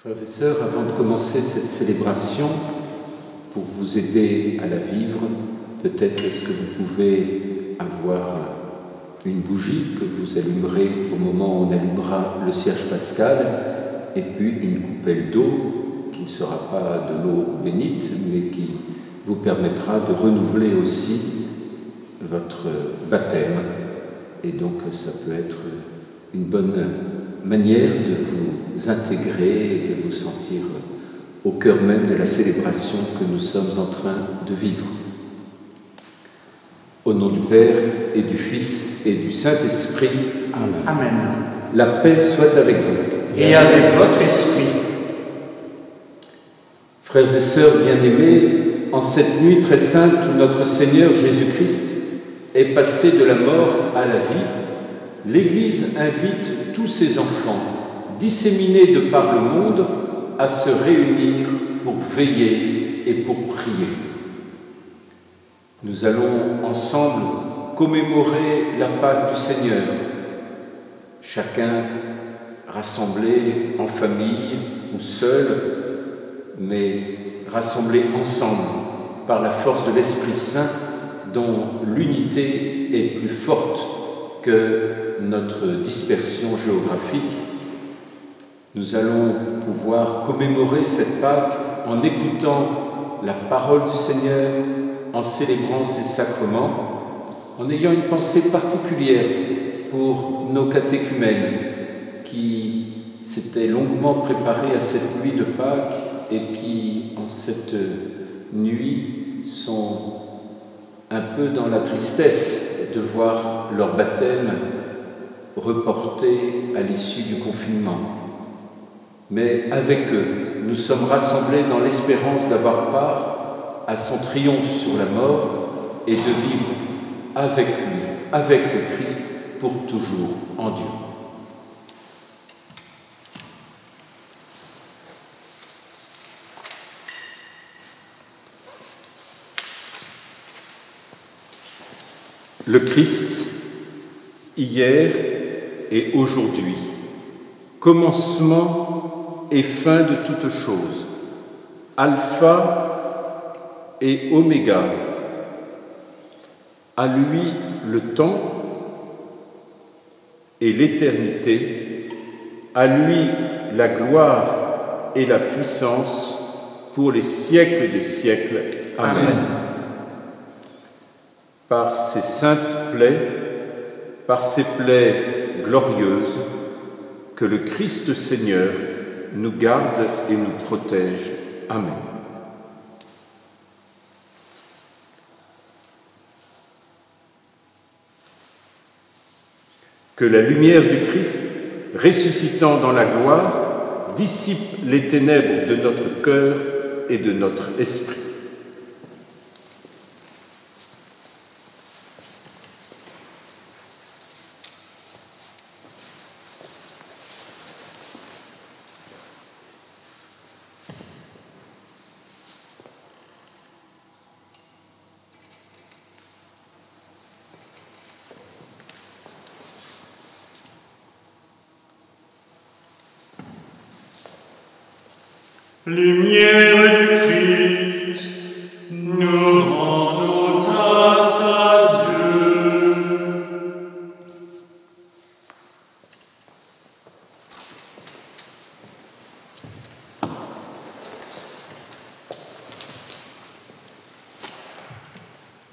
Frères et sœurs, avant de commencer cette célébration, pour vous aider à la vivre, peut-être est-ce que vous pouvez avoir une bougie que vous allumerez au moment où on allumera le cierge pascal, et puis une coupelle d'eau, qui ne sera pas de l'eau bénite, mais qui vous permettra de renouveler aussi votre baptême. Et donc ça peut être une bonne manière de vous intégrer et de vous sentir au cœur même de la célébration que nous sommes en train de vivre. Au nom du Père et du Fils et du Saint-Esprit. Amen. Amen. La paix soit avec vous. Et avec votre esprit. Frères et sœurs bien-aimés, en cette nuit très sainte où notre Seigneur Jésus-Christ est passé de la mort à la vie, l'Église invite tous ses enfants, disséminés de par le monde, à se réunir pour veiller et pour prier. Nous allons ensemble commémorer la Pâque du Seigneur, chacun rassemblé en famille ou seul, mais rassemblés ensemble par la force de l'Esprit Saint dont l'unité est plus forte que notre dispersion géographique. Nous allons pouvoir commémorer cette Pâque en écoutant la parole du Seigneur, en célébrant ses sacrements, en ayant une pensée particulière pour nos catéchumènes qui s'étaient longuement préparés à cette nuit de Pâques et qui, en cette nuit, sont un peu dans la tristesse de voir leur baptême reporté à l'issue du confinement. Mais avec eux, nous sommes rassemblés dans l'espérance d'avoir part à son triomphe sur la mort et de vivre avec lui, avec le Christ, pour toujours en Dieu. Le Christ, hier et aujourd'hui, commencement et fin de toutes choses, alpha et oméga, à lui le temps et l'éternité, à lui la gloire et la puissance pour les siècles des siècles. Amen. Par ses saintes plaies, par ses plaies glorieuses, que le Christ Seigneur nous garde et nous protège. Amen. Que la lumière du Christ, ressuscitant dans la gloire, dissipe les ténèbres de notre cœur et de notre esprit. Lumière du Christ, nous rendons grâce à Dieu.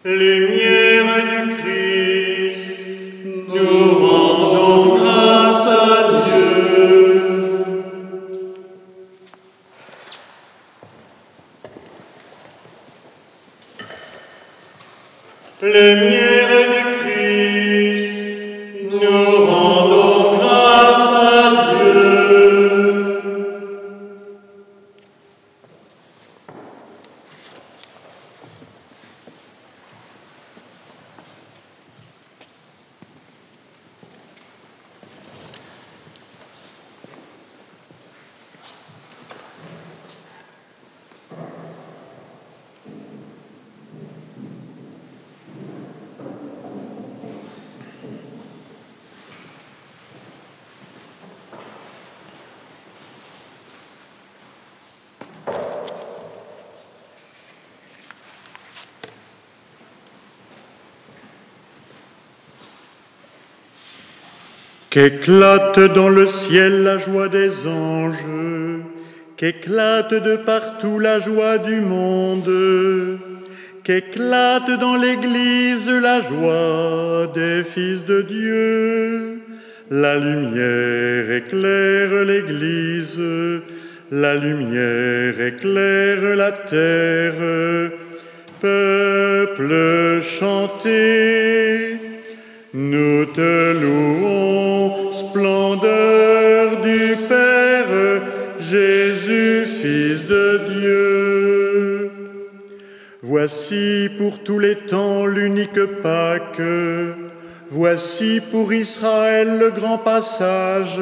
Lumière du Christ, nous rendons grâce à Dieu. Lumière du Christ, nous rendons grâce à Dieu. Qu'éclate dans le ciel la joie des anges, qu'éclate de partout la joie du monde, qu'éclate dans l'Église la joie des fils de Dieu. La lumière éclaire l'Église, la lumière éclaire la terre. Peuple, chantez, nous te louons, splendeur du Père, Jésus, Fils de Dieu. Voici pour tous les temps l'unique Pâque, voici pour Israël le grand passage,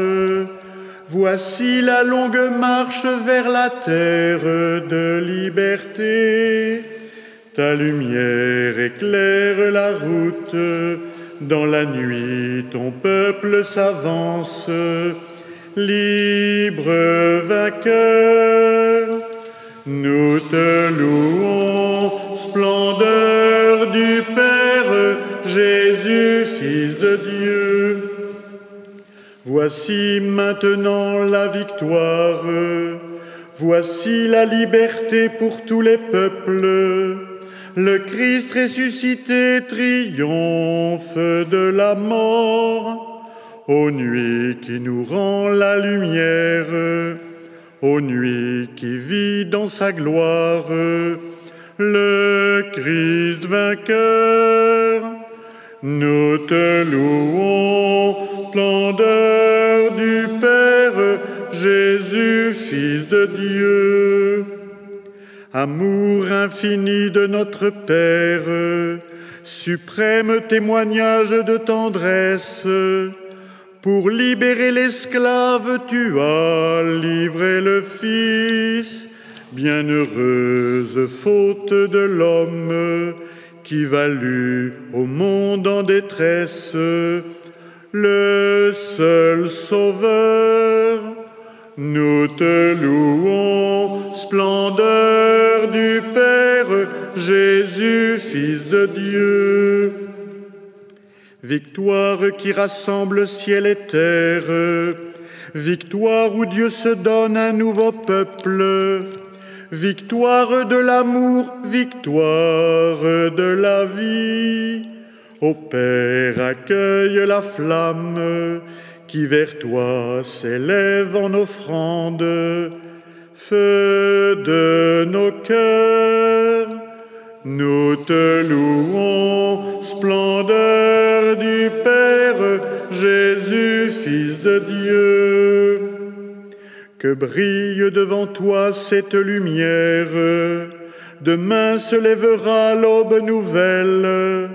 voici la longue marche vers la terre de liberté. Ta lumière éclaire la route, dans la nuit ton peuple s'avance, libre vainqueur. Nous te louons, splendeur du Père, Jésus, Fils de Dieu. Voici maintenant la victoire, voici la liberté pour tous les peuples. Le Christ ressuscité triomphe de la mort. Ô nuit qui nous rend la lumière, ô nuit qui vit dans sa gloire, le Christ vainqueur. Nous te louons, splendeur du Père, Jésus, Fils de Dieu. Amour infini de notre Père, suprême témoignage de tendresse, pour libérer l'esclave, tu as livré le Fils. Bienheureuse faute de l'homme, qui valut au monde en détresse le seul Sauveur. Nous te louons, splendeur du Père, Jésus, Fils de Dieu. Victoire qui rassemble ciel et terre, victoire où Dieu se donne un nouveau peuple, victoire de l'amour, victoire de la vie. Ô Père, accueille la flamme qui vers toi s'élève en offrande, feu de nos cœurs. Nous te louons, splendeur du Père, Jésus, Fils de Dieu. Que brille devant toi cette lumière, demain se lèvera l'aube nouvelle,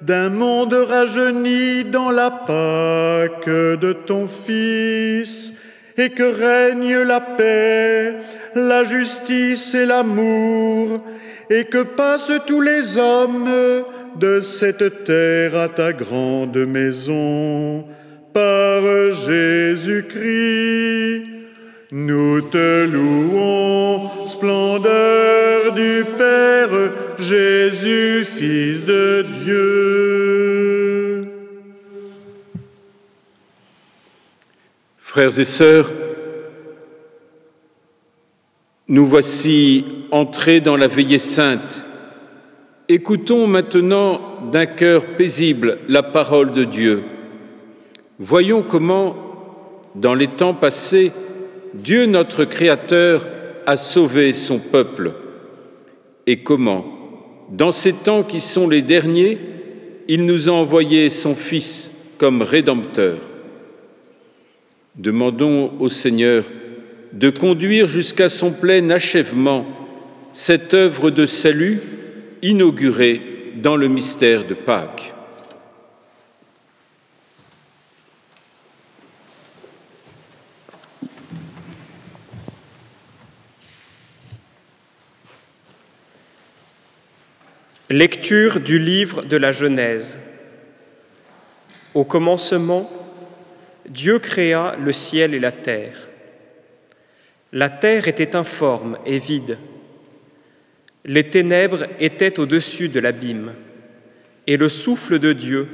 d'un monde rajeuni dans la Pâque de ton Fils, et que règne la paix, la justice et l'amour, et que passent tous les hommes de cette terre à ta grande maison. Par Jésus-Christ, nous te louons, splendeur du Père, Jésus, Fils de Dieu. Frères et sœurs, nous voici entrés dans la veillée sainte. Écoutons maintenant d'un cœur paisible la parole de Dieu. Voyons comment, dans les temps passés, Dieu notre Créateur a sauvé son peuple et comment, dans ces temps qui sont les derniers, il nous a envoyé son Fils comme Rédempteur. Demandons au Seigneur de conduire jusqu'à son plein achèvement cette œuvre de salut inaugurée dans le mystère de Pâques. Lecture du livre de la Genèse. Au commencement, Dieu créa le ciel et la terre. La terre était informe et vide. Les ténèbres étaient au-dessus de l'abîme, et le souffle de Dieu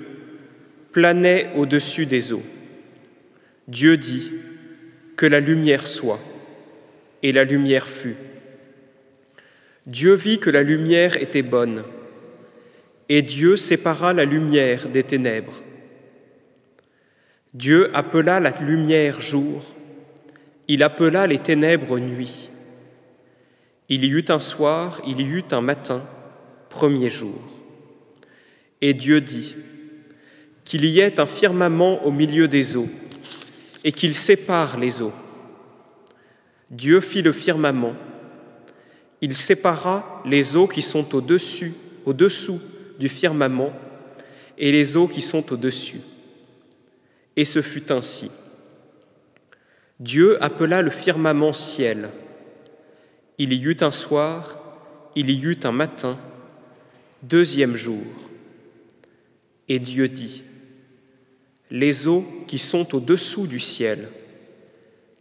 planait au-dessus des eaux. Dieu dit que la lumière soit, et la lumière fut. Dieu vit que la lumière était bonne, et Dieu sépara la lumière des ténèbres. Dieu appela la lumière jour, il appela les ténèbres nuit. Il y eut un soir, il y eut un matin, premier jour. Et Dieu dit qu'il y ait un firmament au milieu des eaux, et qu'il sépare les eaux. Dieu fit le firmament. Il sépara les eaux qui sont au-dessous du firmament et les eaux qui sont au-dessus. Et ce fut ainsi. Dieu appela le firmament ciel. Il y eut un soir, il y eut un matin, deuxième jour. Et Dieu dit, les eaux qui sont au-dessous du ciel,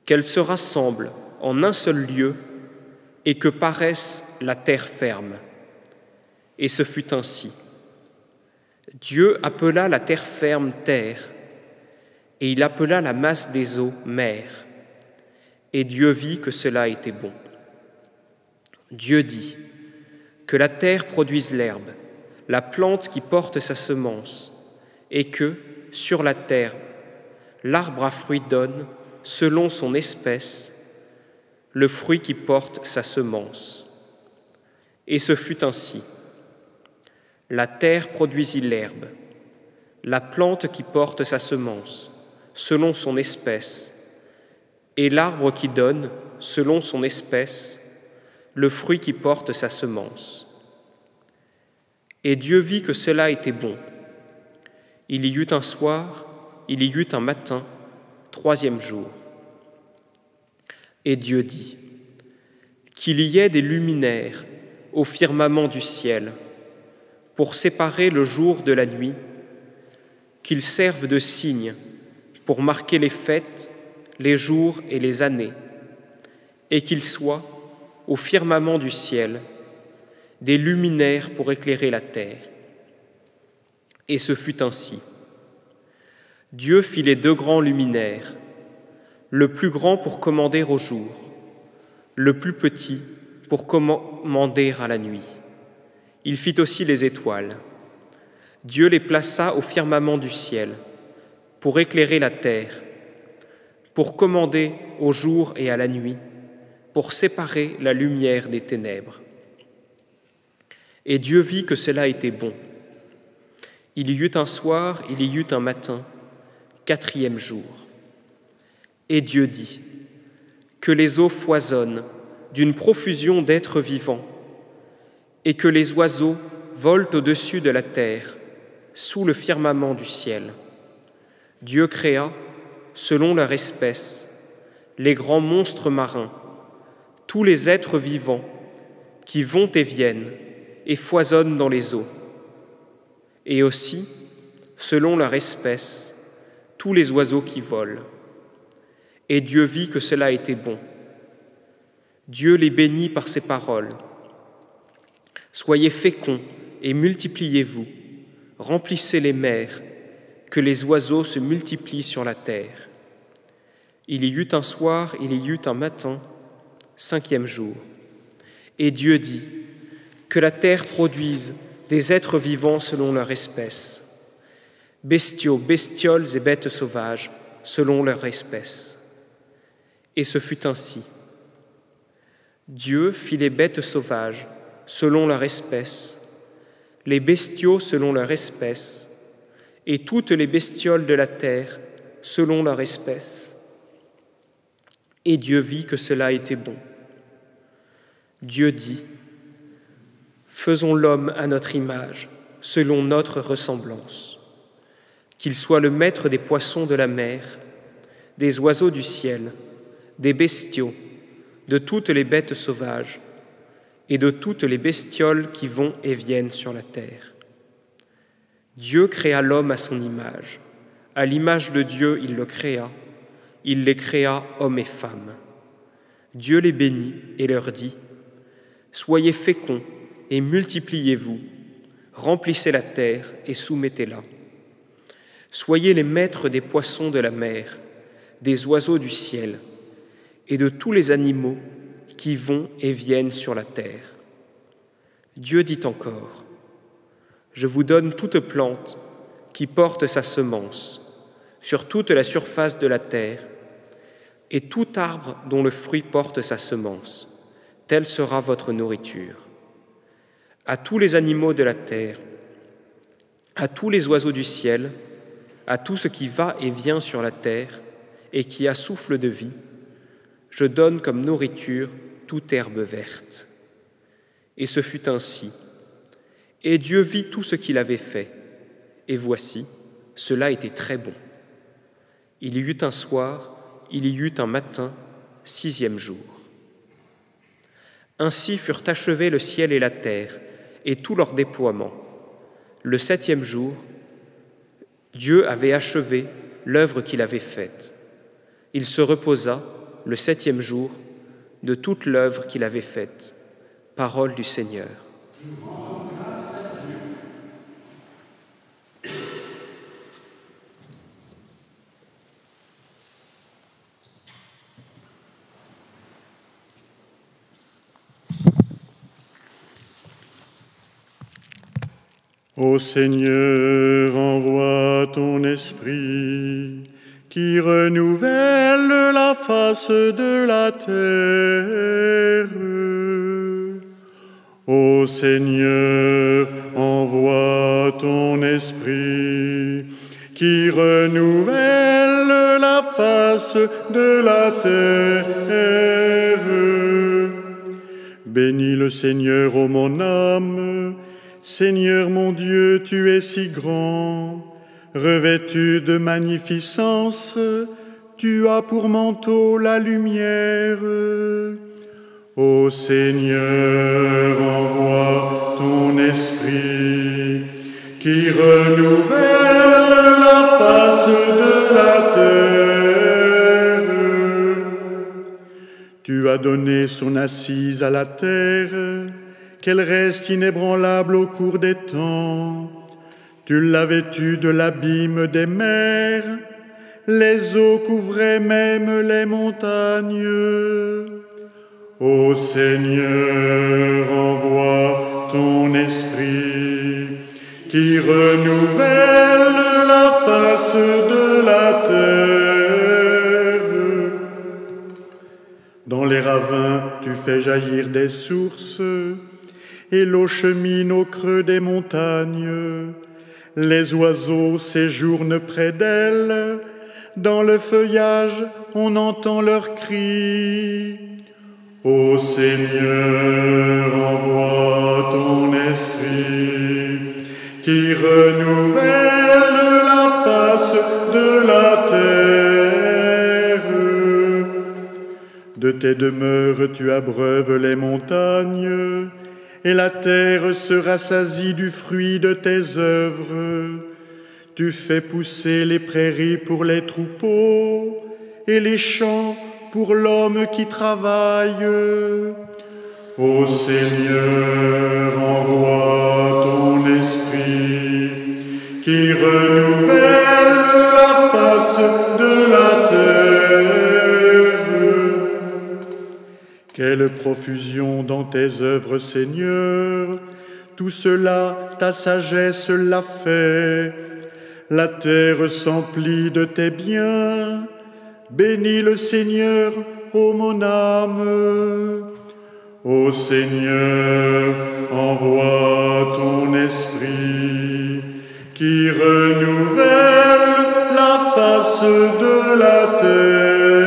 qu'elles se rassemblent en un seul lieu et que paraisse la terre ferme. Et ce fut ainsi. Dieu appela la terre ferme terre, et il appela la masse des eaux mer. Et Dieu vit que cela était bon. Dieu dit que la terre produise l'herbe, la plante qui porte sa semence, et que, sur la terre, l'arbre à fruits donne, selon son espèce, le fruit qui porte sa semence. Et ce fut ainsi. La terre produisit l'herbe, la plante qui porte sa semence, selon son espèce, et l'arbre qui donne, selon son espèce, le fruit qui porte sa semence. Et Dieu vit que cela était bon. Il y eut un soir, il y eut un matin, troisième jour. Et Dieu dit qu'il y ait des luminaires au firmament du ciel pour séparer le jour de la nuit, qu'ils servent de signes pour marquer les fêtes, les jours et les années, et qu'ils soient, au firmament du ciel, des luminaires pour éclairer la terre. Et ce fut ainsi. Dieu fit les deux grands luminaires, le plus grand pour commander au jour, le plus petit pour commander à la nuit. Il fit aussi les étoiles. Dieu les plaça au firmament du ciel, pour éclairer la terre, pour commander au jour et à la nuit, pour séparer la lumière des ténèbres. Et Dieu vit que cela était bon. Il y eut un soir, il y eut un matin, quatrième jour. Et Dieu dit que les eaux foisonnent d'une profusion d'êtres vivants et que les oiseaux volent au-dessus de la terre, sous le firmament du ciel. Dieu créa, selon leur espèce, les grands monstres marins, tous les êtres vivants qui vont et viennent et foisonnent dans les eaux, et aussi, selon leur espèce, tous les oiseaux qui volent. Et Dieu vit que cela était bon. Dieu les bénit par ses paroles. Soyez féconds et multipliez-vous, remplissez les mers, que les oiseaux se multiplient sur la terre. Il y eut un soir, il y eut un matin, cinquième jour. Et Dieu dit que la terre produise des êtres vivants selon leur espèce, bestiaux, bestioles et bêtes sauvages selon leur espèce. Et ce fut ainsi. Dieu fit les bêtes sauvages selon leur espèce, les bestiaux selon leur espèce, et toutes les bestioles de la terre selon leur espèce. Et Dieu vit que cela était bon. Dieu dit, faisons l'homme à notre image, selon notre ressemblance, qu'il soit le maître des poissons de la mer, des oiseaux du ciel, des bestiaux, de toutes les bêtes sauvages et de toutes les bestioles qui vont et viennent sur la terre. Dieu créa l'homme à son image. À l'image de Dieu, il le créa. Il les créa hommes et femmes. Dieu les bénit et leur dit, « Soyez féconds et multipliez-vous, remplissez la terre et soumettez-la. Soyez les maîtres des poissons de la mer, des oiseaux du ciel et de tous les animaux qui vont et viennent sur la terre. Dieu dit encore, « Je vous donne toute plante qui porte sa semence sur toute la surface de la terre, et tout arbre dont le fruit porte sa semence, telle sera votre nourriture. À tous les animaux de la terre, à tous les oiseaux du ciel, à tout ce qui va et vient sur la terre et qui a souffle de vie, je donne comme nourriture toute herbe verte. » Et ce fut ainsi. Et Dieu vit tout ce qu'il avait fait, et voici, cela était très bon. Il y eut un soir, il y eut un matin, 6e jour. Ainsi furent achevés le ciel et la terre, et tout leur déploiement. Le 7e jour, Dieu avait achevé l'œuvre qu'il avait faite. Il se reposa, le 7e jour, de toute l'œuvre qu'il avait faite. Parole du Seigneur. Ô Seigneur, envoie ton esprit qui renouvelle la face de la terre. Ô Seigneur, envoie ton esprit qui renouvelle la face de la terre. Bénis le Seigneur, ô mon âme. Seigneur mon Dieu, tu es si grand, revêtu de magnificence, tu as pour manteau la lumière. Ô Seigneur, envoie ton esprit qui renouvelle la face de la terre. Tu as donné son assise à la terre, qu'elle reste inébranlable au cours des temps. Tu l'as vêtue de l'abîme des mers, les eaux couvraient même les montagnes. Ô Seigneur, envoie ton esprit qui renouvelle la face de la terre. Dans les ravins, tu fais jaillir des sources, et l'eau chemine au creux des montagnes. Les oiseaux séjournent près d'elle, dans le feuillage on entend leurs cris. Ô Seigneur, envoie ton esprit qui renouvelle la face de la terre. De tes demeures tu abreuves les montagnes, et la terre se rassasie du fruit de tes œuvres. Tu fais pousser les prairies pour les troupeaux et les champs pour l'homme qui travaille. Ô Seigneur, envoie ton esprit qui renouvelle la face de la terre. Quelle profusion dans tes œuvres, Seigneur, tout cela, ta sagesse l'a fait. La terre s'emplit de tes biens. Bénis le Seigneur, ô mon âme. Ô Seigneur, envoie ton esprit qui renouvelle la face de la terre.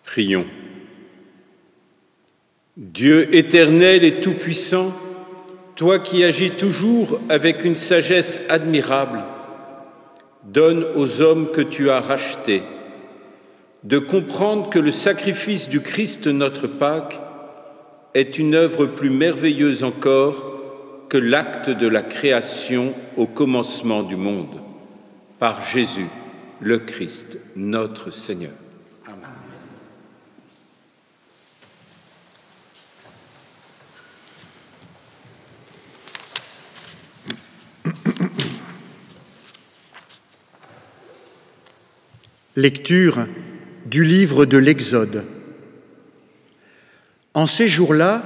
Prions. Dieu éternel et tout-puissant, toi qui agis toujours avec une sagesse admirable, donne aux hommes que tu as rachetés de comprendre que le sacrifice du Christ notre Pâque est une œuvre plus merveilleuse encore que l'acte de la création au commencement du monde, par Jésus, le Christ, notre Seigneur. Lecture du livre de l'Exode. En ces jours-là,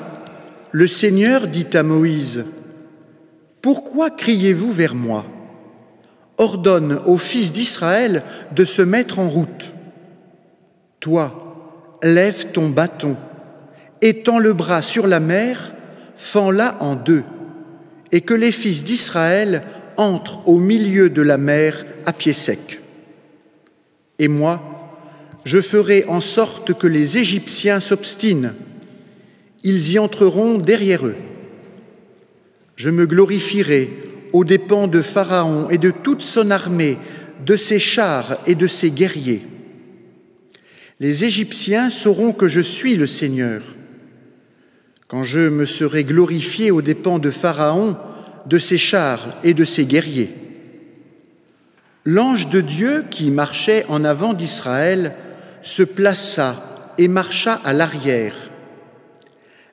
le Seigneur dit à Moïse : « Pourquoi criez-vous vers moi ? Ordonne aux fils d'Israël de se mettre en route. Toi, lève ton bâton, étends le bras sur la mer, fends-la en deux, et que les fils d'Israël entrent au milieu de la mer à pied sec. Et moi, je ferai en sorte que les Égyptiens s'obstinent. Ils y entreront derrière eux. Je me glorifierai aux dépens de Pharaon et de toute son armée, de ses chars et de ses guerriers. Les Égyptiens sauront que je suis le Seigneur. Quand je me serai glorifié aux dépens de Pharaon, de ses chars et de ses guerriers. L'ange de Dieu qui marchait en avant d'Israël se plaça et marcha à l'arrière.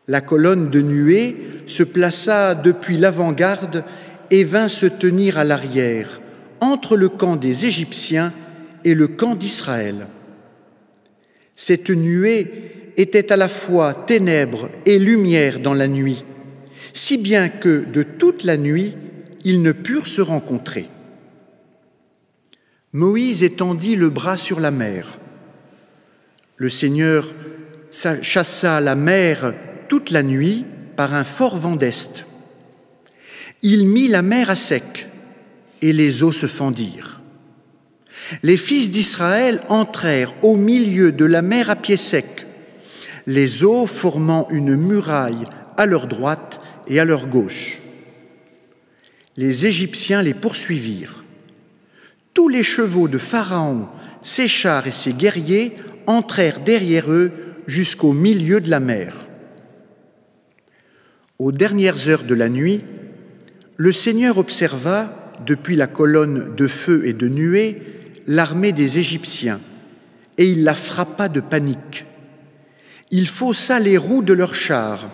La colonne de nuée se plaça depuis l'avant-garde et vint se tenir à l'arrière, entre le camp des Égyptiens et le camp d'Israël. Cette nuée était à la fois ténèbres et lumière dans la nuit, si bien que de toute la nuit, ils ne purent se rencontrer. Moïse étendit le bras sur la mer. Le Seigneur chassa la mer toute la nuit par un fort vent d'est. Il mit la mer à sec et les eaux se fendirent. Les fils d'Israël entrèrent au milieu de la mer à pied sec, les eaux formant une muraille à leur droite et à leur gauche. Les Égyptiens les poursuivirent. Tous les chevaux de Pharaon, ses chars et ses guerriers entrèrent derrière eux jusqu'au milieu de la mer. Aux dernières heures de la nuit, le Seigneur observa, depuis la colonne de feu et de nuée, l'armée des Égyptiens, et il la frappa de panique. Il faussa les roues de leurs chars,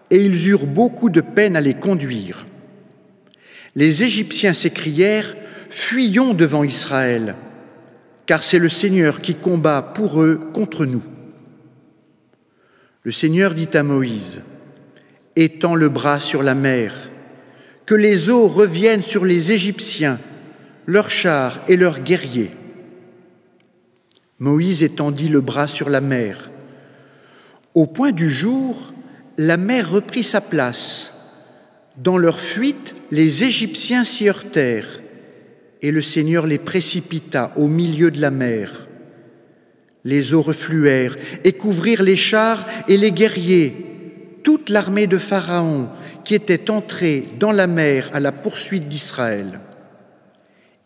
et ils eurent beaucoup de peine à les conduire. Les Égyptiens s'écrièrent : « Fuyons devant Israël, car c'est le Seigneur qui combat pour eux contre nous. » Le Seigneur dit à Moïse : « Étends le bras sur la mer, que les eaux reviennent sur les Égyptiens, leurs chars et leurs guerriers. » Moïse étendit le bras sur la mer. Au point du jour, la mer reprit sa place. Dans leur fuite, les Égyptiens s'y heurtèrent, et le Seigneur les précipita au milieu de la mer. Les eaux refluèrent et couvrirent les chars et les guerriers, toute l'armée de Pharaon qui était entrée dans la mer à la poursuite d'Israël.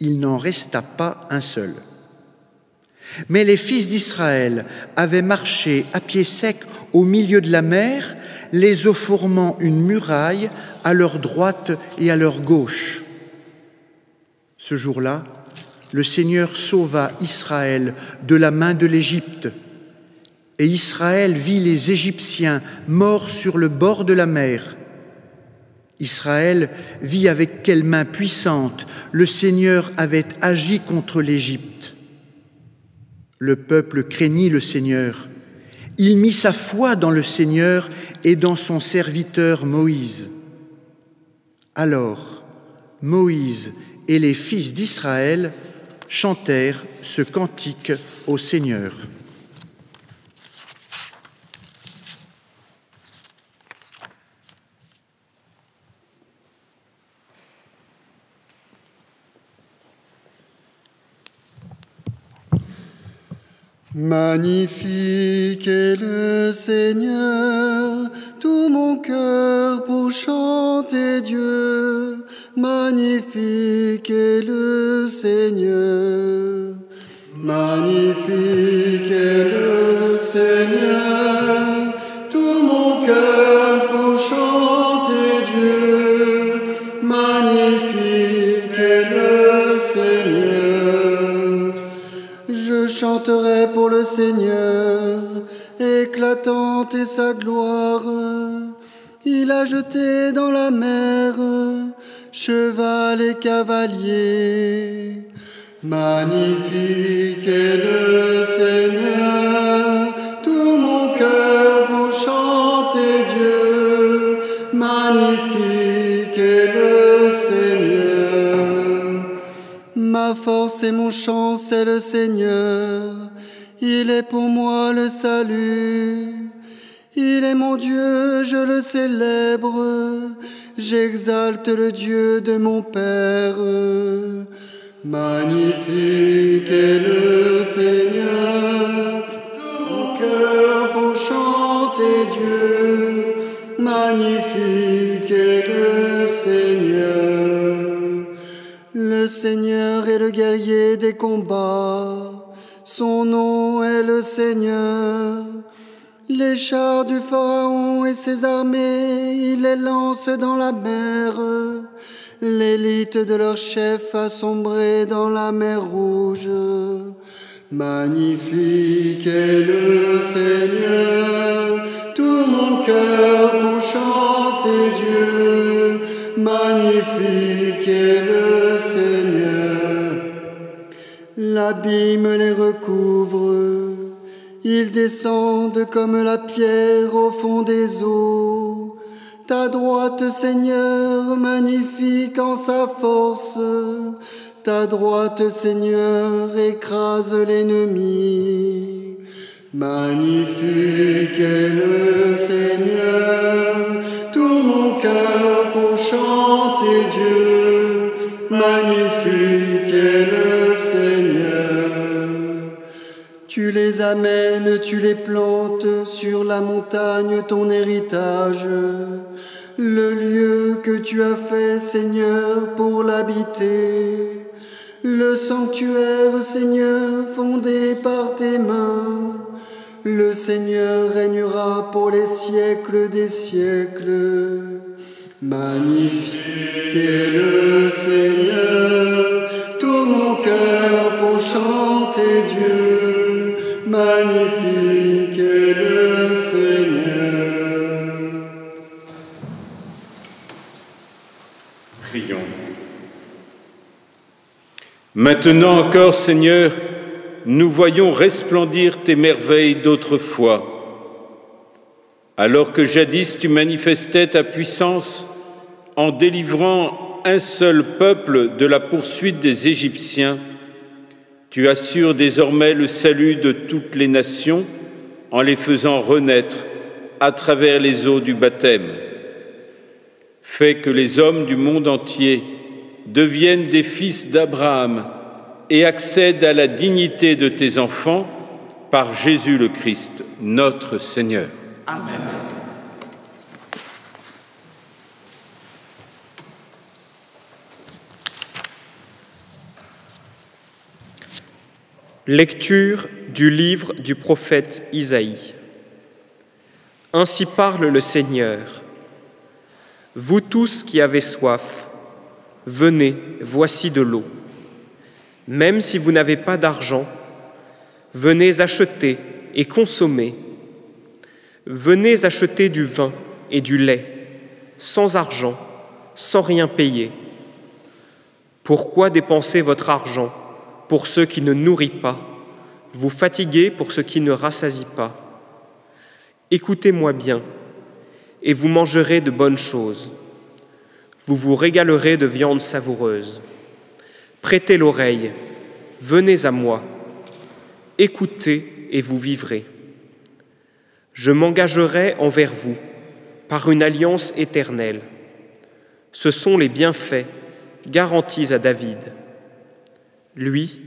Il n'en resta pas un seul. Mais les fils d'Israël avaient marché à pied sec au milieu de la mer, les eaux formant une muraille à leur droite et à leur gauche. Ce jour-là, le Seigneur sauva Israël de la main de l'Égypte, et Israël vit les Égyptiens morts sur le bord de la mer. Israël vit avec quelle main puissante le Seigneur avait agi contre l'Égypte. Le peuple craignit le Seigneur. Il mit sa foi dans le Seigneur et dans son serviteur Moïse. Alors, Moïse et les fils d'Israël chantèrent ce cantique au Seigneur. Magnifique est le Seigneur, tout mon cœur pour chanter Dieu. Magnifique est le Seigneur, magnifique est le Seigneur, tout mon cœur pour chanter Dieu. Magnifique est le Seigneur. Je chanterai pour le Seigneur, éclatante est sa gloire. Il a jeté dans la mer cheval et cavalier. Magnifique est le Seigneur, tout mon cœur pour chanter Dieu. Magnifique est le Seigneur. Ma force et mon chant, c'est le Seigneur. Il est pour moi le salut. Il est mon Dieu, je le célèbre. J'exalte le Dieu de mon Père. Magnifique est le Seigneur, mon cœur pour chanter Dieu. Magnifique est le Seigneur. Le Seigneur est le guerrier des combats, son nom est le Seigneur. Les chars du Pharaon et ses armées, il les lance dans la mer. L'élite de leur chef a sombré dans la mer Rouge. Magnifique est le Seigneur, tout mon cœur pour chanter Dieu. Magnifique est le Seigneur. L'abîme les recouvre, ils descendent comme la pierre au fond des eaux. Ta droite, Seigneur, magnifique en sa force. Ta droite, Seigneur, écrase l'ennemi. Magnifique est le Seigneur, tout mon cœur pour chanter Dieu. Magnifique est le Seigneur. Tu les amènes, tu les plantes sur la montagne, ton héritage. Le lieu que tu as fait, Seigneur, pour l'habiter. Le sanctuaire, Seigneur, fondé par tes mains. Le Seigneur régnera pour les siècles des siècles. Magnifique est le Seigneur, tout mon cœur pour chanter Dieu. Magnifique est le Seigneur. Prions. Maintenant encore, Seigneur, nous voyons resplendir tes merveilles d'autrefois. Alors que jadis tu manifestais ta puissance en délivrant un seul peuple de la poursuite des Égyptiens, tu assures désormais le salut de toutes les nations en les faisant renaître à travers les eaux du baptême. Fais que les hommes du monde entier deviennent des fils d'Abraham et accèdent à la dignité de tes enfants par Jésus le Christ, notre Seigneur. Amen. Lecture du livre du prophète Isaïe. Ainsi parle le Seigneur. Vous tous qui avez soif, venez, voici de l'eau. Même si vous n'avez pas d'argent, venez acheter et consommer. Venez acheter du vin et du lait, sans argent, sans rien payer. Pourquoi dépenser votre argent pour ceux qui ne nourrissent pas, vous fatiguez pour ceux qui ne rassasient pas? Écoutez-moi bien, et vous mangerez de bonnes choses. Vous vous régalerez de viande savoureuse. Prêtez l'oreille, venez à moi. Écoutez et vous vivrez. Je m'engagerai envers vous par une alliance éternelle. Ce sont les bienfaits garantis à David. Lui,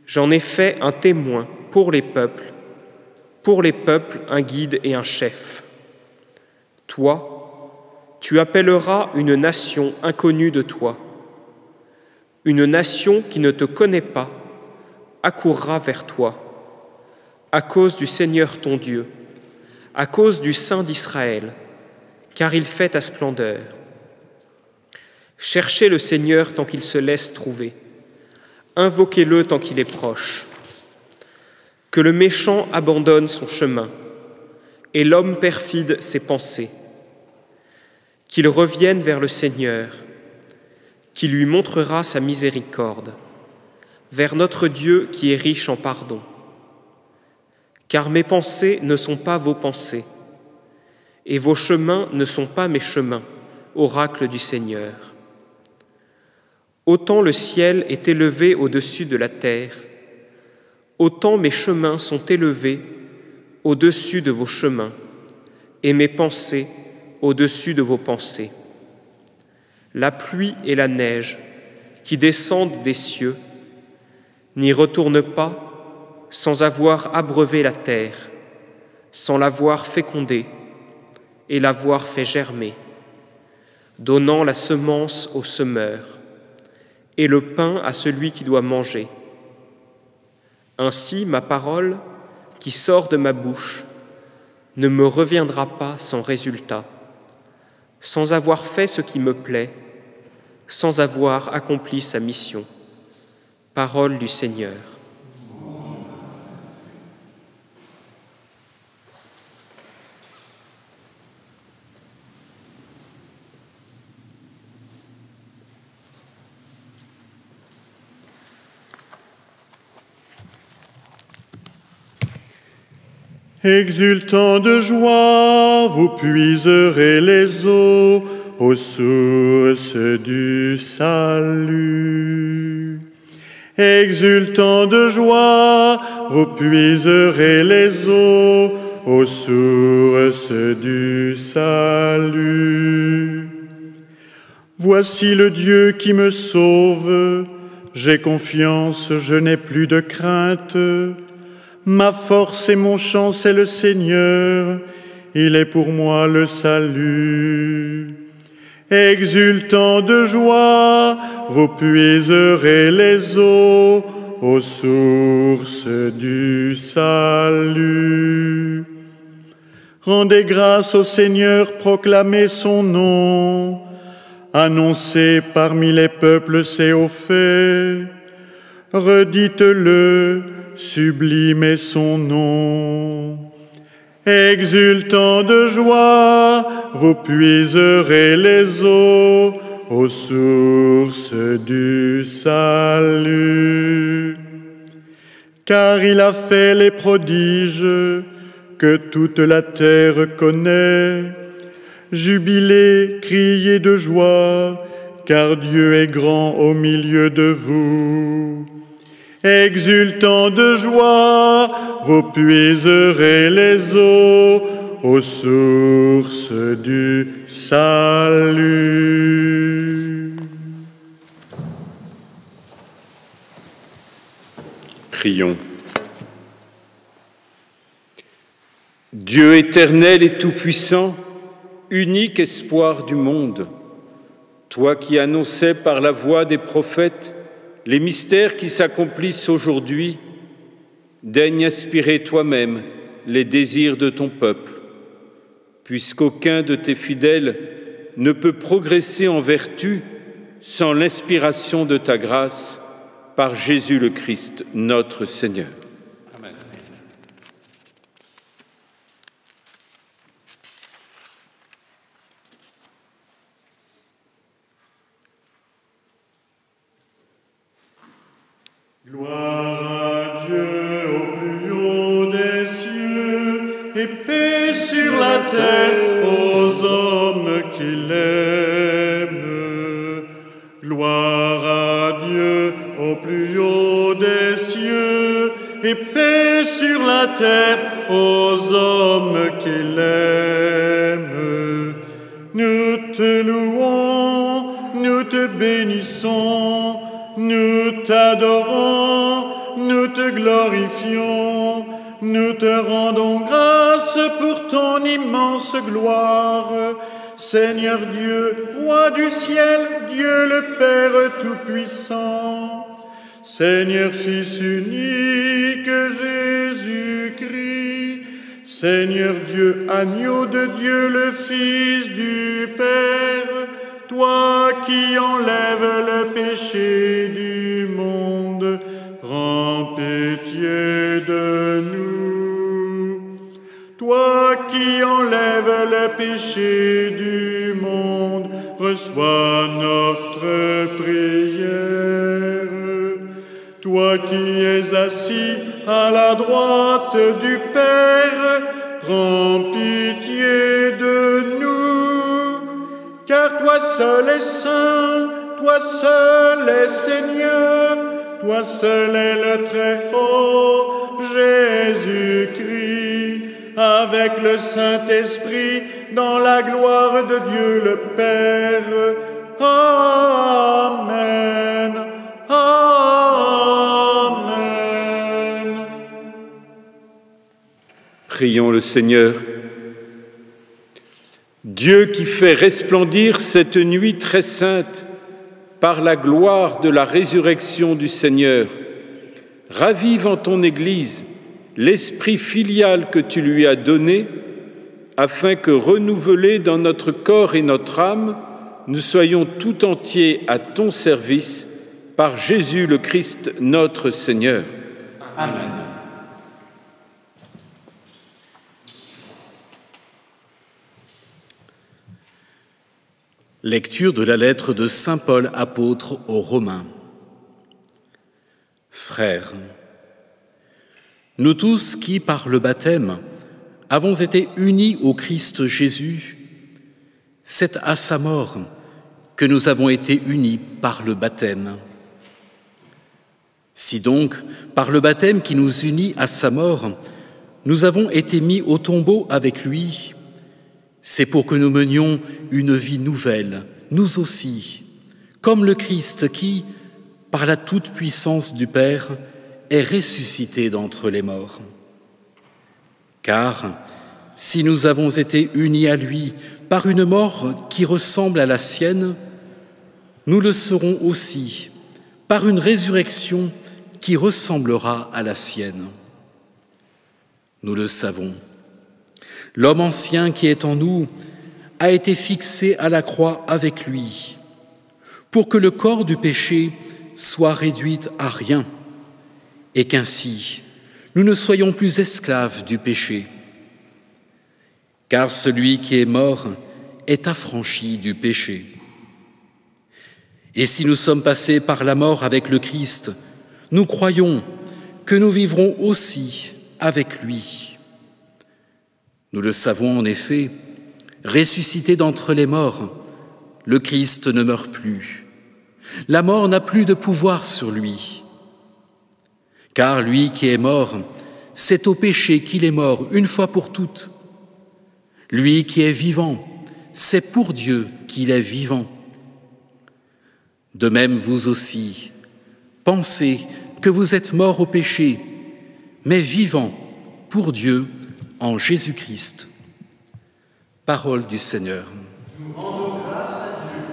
j'en ai fait un témoin pour les peuples un guide et un chef. Toi, tu appelleras une nation inconnue de toi. Une nation qui ne te connaît pas accourra vers toi, à cause du Seigneur ton Dieu, à cause du Saint d'Israël, car il fait ta splendeur. Cherchez le Seigneur tant qu'il se laisse trouver. Invoquez-le tant qu'il est proche. Que le méchant abandonne son chemin et l'homme perfide ses pensées. Qu'il revienne vers le Seigneur, qui lui montrera sa miséricorde, vers notre Dieu qui est riche en pardon. Car mes pensées ne sont pas vos pensées, et vos chemins ne sont pas mes chemins, oracle du Seigneur. Autant le ciel est élevé au-dessus de la terre, autant mes chemins sont élevés au-dessus de vos chemins, et mes pensées au-dessus de vos pensées. La pluie et la neige qui descendent des cieux n'y retournent pas sans avoir abreuvé la terre, sans l'avoir fécondée et l'avoir fait germer, donnant la semence au semeur et le pain à celui qui doit manger. Ainsi, ma parole qui sort de ma bouche ne me reviendra pas sans résultat, sans avoir fait ce qui me plaît, sans avoir accompli sa mission. Parole du Seigneur. Exultant de joie, vous puiserez les eaux aux sources du salut. Exultant de joie, vous puiserez les eaux aux sources du salut. Voici le Dieu qui me sauve, j'ai confiance, je n'ai plus de crainte. Ma force et mon chant, c'est le Seigneur, il est pour moi le salut. Exultant de joie, vous puiserez les eaux aux sources du salut. Rendez grâce au Seigneur, proclamez son nom, annoncez parmi les peuples ses hauts faits, redites-le, sublimez son nom. Exultant de joie, vous puiserez les eaux aux sources du salut. Car il a fait les prodiges que toute la terre connaît. Jubilez, criez de joie, car Dieu est grand au milieu de vous. Exultant de joie, vous puiserez les eaux aux sources du salut. Prions. Dieu éternel et tout-puissant, unique espoir du monde, toi qui annonçais par la voix des prophètes les mystères qui s'accomplissent aujourd'hui, daigne inspirer toi-même les désirs de ton peuple, puisqu'aucun de tes fidèles ne peut progresser en vertu sans l'inspiration de ta grâce, par Jésus le Christ, notre Seigneur. Amen. Gloire à Dieu au plus haut des cieux, et paix sur la terre aux hommes qu'il aime. Gloire à Dieu au plus haut des cieux, et paix sur la terre aux hommes qu'il aime. Nous te louons, nous te bénissons, nous t'adorons, nous te glorifions, nous te rendons grâce pour ton immense gloire. Seigneur Dieu, Roi du ciel, Dieu le Père Tout-Puissant, Seigneur Fils unique Jésus-Christ, Seigneur Dieu, agneau de Dieu, le Fils du Père, toi qui enlèves le péché du monde, prends pitié de nous. Toi qui enlèves le péché du monde, reçois notre prière. Toi qui es assis à la droite du Père, prends pitié de nous, car toi seul es saint, toi seul es Seigneur, toi seul es le Très-Haut, Jésus-Christ, avec le Saint-Esprit, dans la gloire de Dieu le Père. Amen. Amen. Prions le Seigneur. Dieu qui fait resplendir cette nuit très sainte par la gloire de la résurrection du Seigneur, ravive en ton Église l'esprit filial que tu lui as donné, afin que, renouvelés dans notre corps et notre âme, nous soyons tout entiers à ton service, par Jésus le Christ, notre Seigneur. Amen. Lecture de la lettre de saint Paul apôtre aux Romains. Frères, nous tous qui, par le baptême, avons été unis au Christ Jésus, c'est à sa mort que nous avons été unis par le baptême. Si donc, par le baptême qui nous unit à sa mort, nous avons été mis au tombeau avec lui, c'est pour que nous menions une vie nouvelle, nous aussi, comme le Christ qui, par la toute-puissance du Père, est ressuscité d'entre les morts. Car si nous avons été unis à lui par une mort qui ressemble à la sienne, nous le serons aussi par une résurrection qui ressemblera à la sienne. Nous le savons. L'homme ancien qui est en nous a été fixé à la croix avec lui, pour que le corps du péché soit réduit à rien, et qu'ainsi nous ne soyons plus esclaves du péché. Car celui qui est mort est affranchi du péché. Et si nous sommes passés par la mort avec le Christ, nous croyons que nous vivrons aussi avec lui. Nous le savons en effet, ressuscité d'entre les morts, le Christ ne meurt plus. La mort n'a plus de pouvoir sur lui. Car lui qui est mort, c'est au péché qu'il est mort une fois pour toutes. Lui qui est vivant, c'est pour Dieu qu'il est vivant. De même, vous aussi, pensez que vous êtes morts au péché, mais vivants pour Dieu en Jésus-Christ. Parole du Seigneur. Nous rendons grâce à Dieu.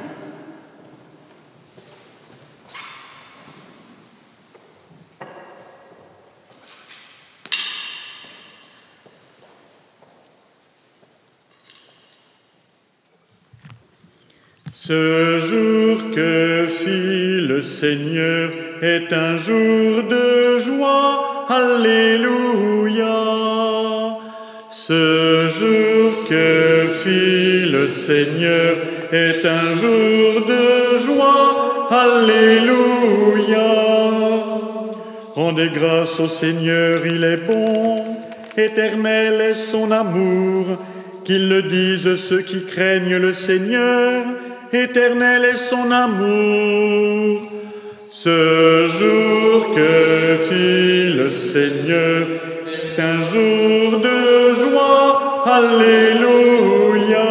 Ce jour que fit le Seigneur est un jour de joie. Alléluia. Ce jour que fit le Seigneur est un jour de joie. Alléluia. Rendez grâce au Seigneur, il est bon. Éternel est son amour. Qu'ils le disent ceux qui craignent le Seigneur. Éternel est son amour. Ce jour que fit le Seigneur est un jour de joie. Alléluia.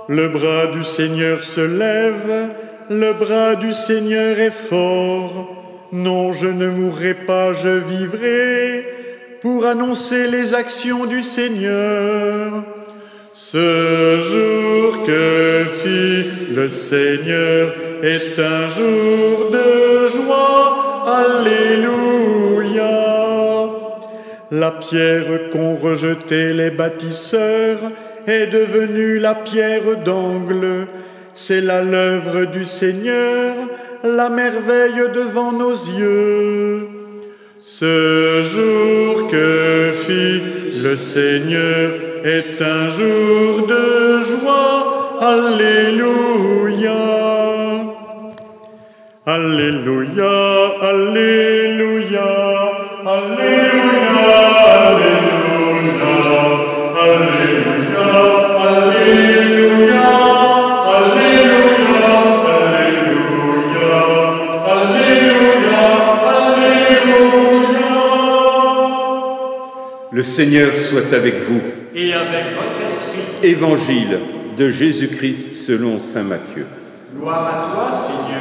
Le bras du Seigneur se lève, le bras du Seigneur est fort. Non, je ne mourrai pas, je vivrai pour annoncer les actions du Seigneur. Ce jour que fit le Seigneur est un jour de joie. Alléluia. La pierre qu'ont rejetée les bâtisseurs est devenue la pierre d'angle. C'est là l'œuvre du Seigneur, la merveille devant nos yeux. Ce jour que fit le Seigneur est un jour de joie. Alléluia. Alléluia, Alléluia, Alléluia, Alléluia, Alléluia, Alléluia, Alléluia, Alléluia, Alléluia. Le Seigneur soit avec vous. Et avec votre esprit. Évangile de Jésus-Christ selon saint Matthieu. Gloire à toi, Seigneur.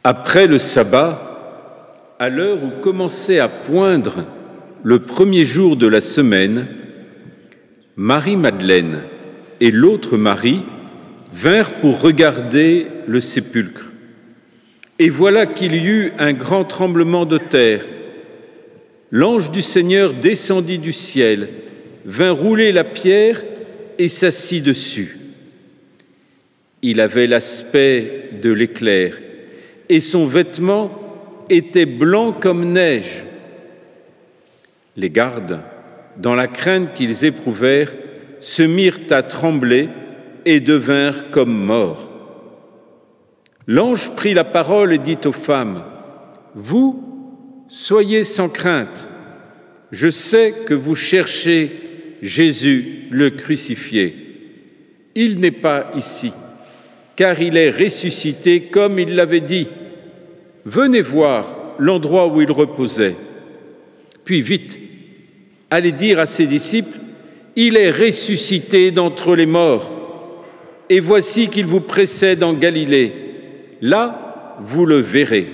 Après le sabbat, à l'heure où commençait à poindre le premier jour de la semaine, Marie-Madeleine et l'autre Marie vinrent pour regarder le sépulcre. Et voilà qu'il y eut un grand tremblement de terre. L'ange du Seigneur descendit du ciel, vint rouler la pierre et s'assit dessus. Il avait l'aspect de l'éclair, et son vêtement était blanc comme neige. Les gardes, dans la crainte qu'ils éprouvèrent, se mirent à trembler et devinrent comme morts. L'ange prit la parole et dit aux femmes : « Vous, soyez sans crainte. Je sais que vous cherchez Jésus, le crucifié. Il n'est pas ici, car il est ressuscité comme il l'avait dit. Venez voir l'endroit où il reposait. Puis vite, allez dire à ses disciples, il est ressuscité d'entre les morts. Et voici qu'il vous précède en Galilée. Là, vous le verrez.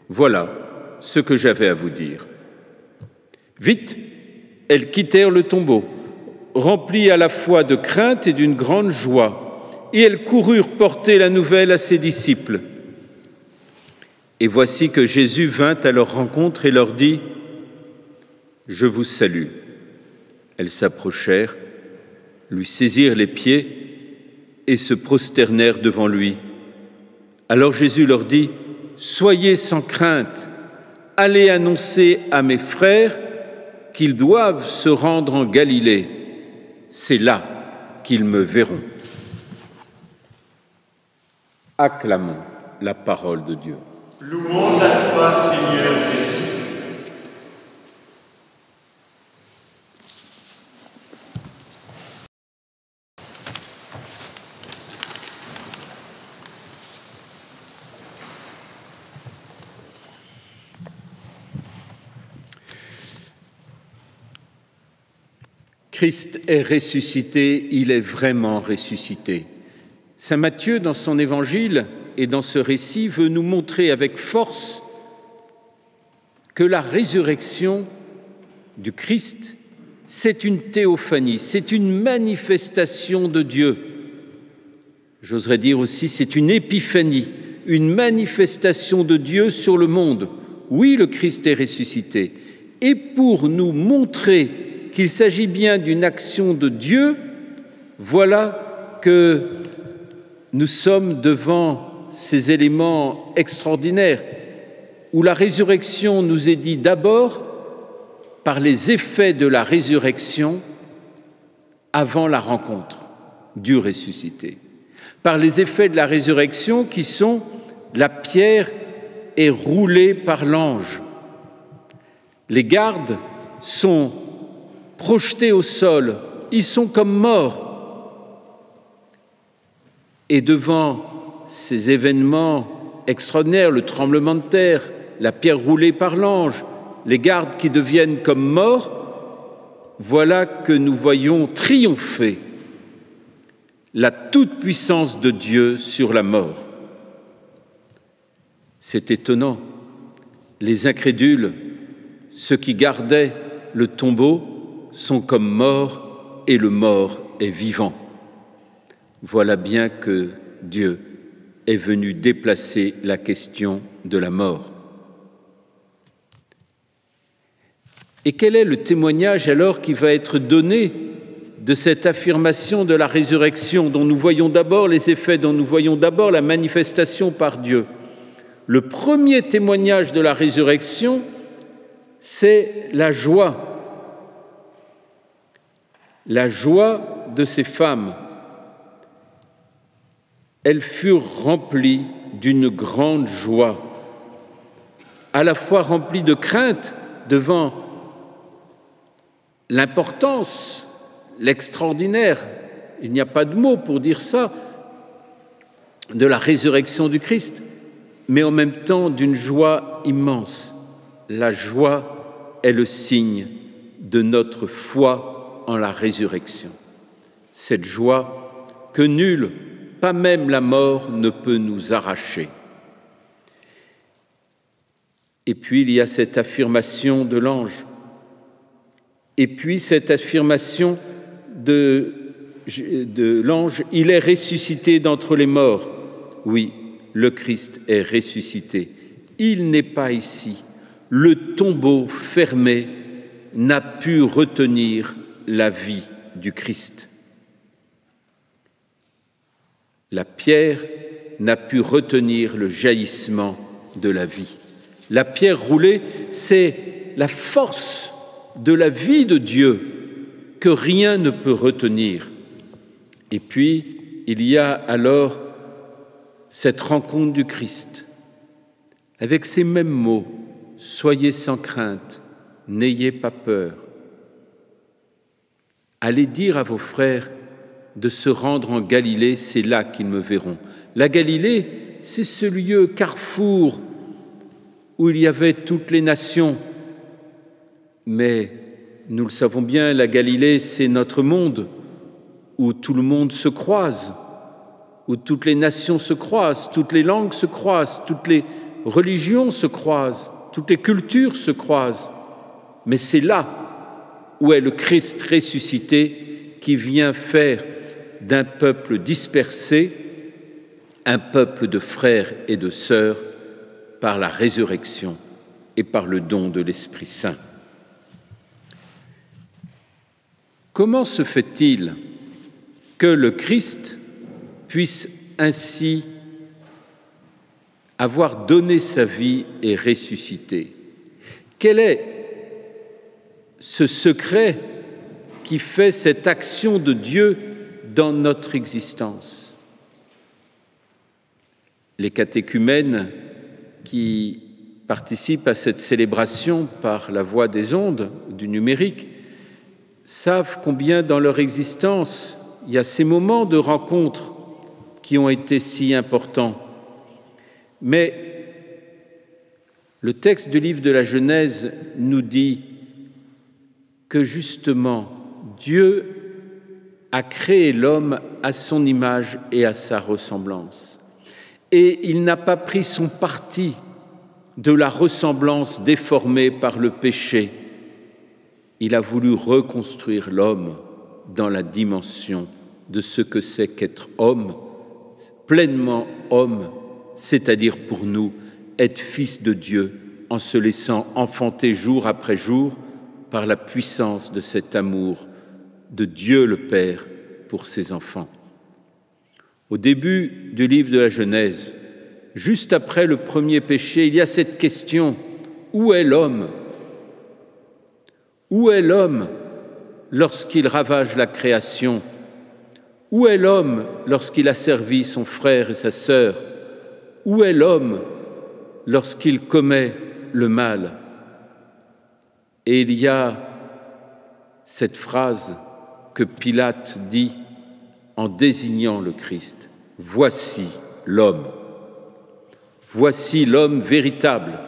Voilà ce que j'avais à vous dire. » Vite, elles quittèrent le tombeau, remplies à la fois de crainte et d'une grande joie, et elles coururent porter la nouvelle à ses disciples. Et voici que Jésus vint à leur rencontre et leur dit : « Je vous salue. » Elles s'approchèrent, lui saisirent les pieds et se prosternèrent devant lui. Alors Jésus leur dit : « Soyez sans crainte, allez annoncer à mes frères qu'ils doivent se rendre en Galilée. C'est là qu'ils me verront. » Acclamons la parole de Dieu. Louange à toi, Seigneur Jésus. Christ est ressuscité, il est vraiment ressuscité. Saint Matthieu, dans son évangile et dans ce récit, veut nous montrer avec force que la résurrection du Christ, c'est une théophanie, c'est une manifestation de Dieu. J'oserais dire aussi, c'est une épiphanie, une manifestation de Dieu sur le monde. Oui, le Christ est ressuscité. Et pour nous montrer qu'il s'agit bien d'une action de Dieu, voilà que nous sommes devant ces éléments extraordinaires où la résurrection nous est dit d'abord par les effets de la résurrection avant la rencontre du ressuscité, par les effets de la résurrection qui sont la pierre est roulée par l'ange, les gardes sont projetés au sol, ils sont comme morts. Et devant ces événements extraordinaires, le tremblement de terre, la pierre roulée par l'ange, les gardes qui deviennent comme morts, voilà que nous voyons triompher la toute-puissance de Dieu sur la mort. C'est étonnant. Les incrédules, ceux qui gardaient le tombeau, sont comme morts et le mort est vivant. Voilà bien que Dieu est venu déplacer la question de la mort. Et quel est le témoignage alors qui va être donné de cette affirmation de la résurrection dont nous voyons d'abord les effets, dont nous voyons d'abord la manifestation par Dieu? Le premier témoignage de la résurrection, c'est la joie de ces femmes. Elles furent remplies d'une grande joie, à la fois remplies de crainte devant l'importance, l'extraordinaire, il n'y a pas de mots pour dire ça, de la résurrection du Christ, mais en même temps d'une joie immense. La joie est le signe de notre foi en la résurrection. Cette joie que nul, pas même la mort, ne peut nous arracher. Et puis il y a cette affirmation de l'ange. Et puis cette affirmation de l'ange, il est ressuscité d'entre les morts. Oui, le Christ est ressuscité. Il n'est pas ici. Le tombeau fermé n'a pu retenir la vie du Christ. La pierre n'a pu retenir le jaillissement de la vie. La pierre roulée, c'est la force de la vie de Dieu que rien ne peut retenir. Et puis, il y a alors cette rencontre du Christ avec ces mêmes mots: « Soyez sans crainte, n'ayez pas peur. Allez dire à vos frères de se rendre en Galilée, c'est là qu'ils me verront. » La Galilée, c'est ce lieu carrefour où il y avait toutes les nations. Mais nous le savons bien, la Galilée, c'est notre monde, où tout le monde se croise, où toutes les nations se croisent, toutes les langues se croisent, toutes les religions se croisent, toutes les cultures se croisent. Mais c'est là où est le Christ ressuscité qui vient faire d'un peuple dispersé un peuple de frères et de sœurs par la résurrection et par le don de l'Esprit Saint. Comment se fait-il que le Christ puisse ainsi avoir donné sa vie et ressuscité? Quel est ce secret qui fait cette action de Dieu dans notre existence? Les catéchumènes qui participent à cette célébration par la voie des ondes, du numérique, savent combien dans leur existence il y a ces moments de rencontre qui ont été si importants. Mais le texte du livre de la Genèse nous dit que justement Dieu a créé l'homme à son image et à sa ressemblance. Et il n'a pas pris son parti de la ressemblance déformée par le péché. Il a voulu reconstruire l'homme dans la dimension de ce que c'est qu'être homme, pleinement homme, c'est-à-dire pour nous, être fils de Dieu en se laissant enfanter jour après jour par la puissance de cet amour de Dieu le Père pour ses enfants. Au début du livre de la Genèse, juste après le premier péché, il y a cette question: où est l'homme ? Où est l'homme lorsqu'il ravage la création? Où est l'homme lorsqu'il a servi son frère et sa sœur? Où est l'homme lorsqu'il commet le mal? Et il y a cette phrase que Pilate dit en désignant le Christ: « Voici l'homme. Voici l'homme véritable,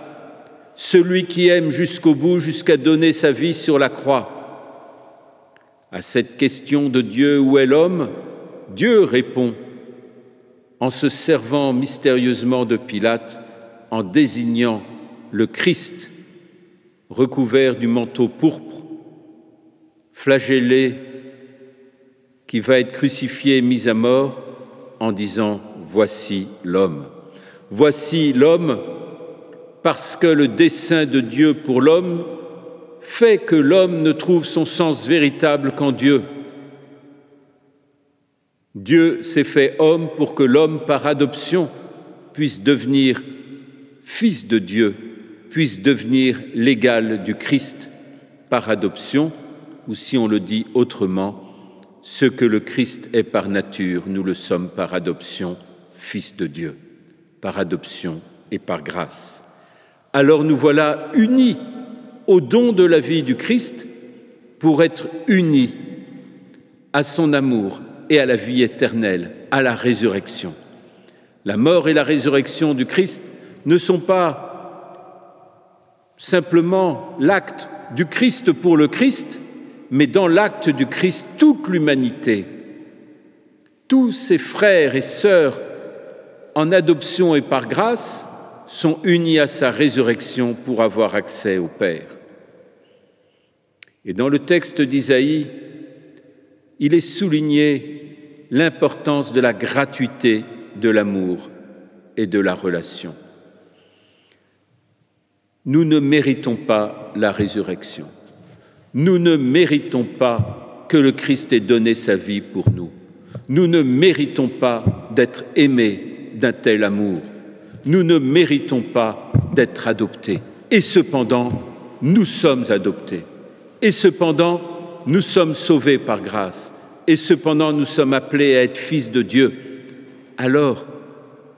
celui qui aime jusqu'au bout, jusqu'à donner sa vie sur la croix. » À cette question de Dieu, où est l'homme, Dieu répond en se servant mystérieusement de Pilate, en désignant le Christ recouvert du manteau pourpre, flagellé, qui va être crucifié et mis à mort, en disant « Voici l'homme ». Voici l'homme parce que le dessein de Dieu pour l'homme fait que l'homme ne trouve son sens véritable qu'en Dieu. Dieu s'est fait homme pour que l'homme, par adoption, puisse devenir fils de Dieu, puisse devenir l'égal du Christ par adoption, ou si on le dit autrement, ce que le Christ est par nature, nous le sommes par adoption, fils de Dieu, par adoption et par grâce. Alors nous voilà unis au don de la vie du Christ pour être unis à son amour et à la vie éternelle, à la résurrection. La mort et la résurrection du Christ ne sont pas simplement l'acte du Christ pour le Christ, mais dans l'acte du Christ, toute l'humanité, tous ses frères et sœurs en adoption et par grâce sont unis à sa résurrection pour avoir accès au Père. Et dans le texte d'Isaïe, il est souligné l'importance de la gratuité de l'amour et de la relation. Nous ne méritons pas la résurrection. Nous ne méritons pas que le Christ ait donné sa vie pour nous. Nous ne méritons pas d'être aimés d'un tel amour. Nous ne méritons pas d'être adoptés. Et cependant, nous sommes adoptés. Et cependant, nous sommes sauvés par grâce. Et cependant, nous sommes appelés à être fils de Dieu. Alors,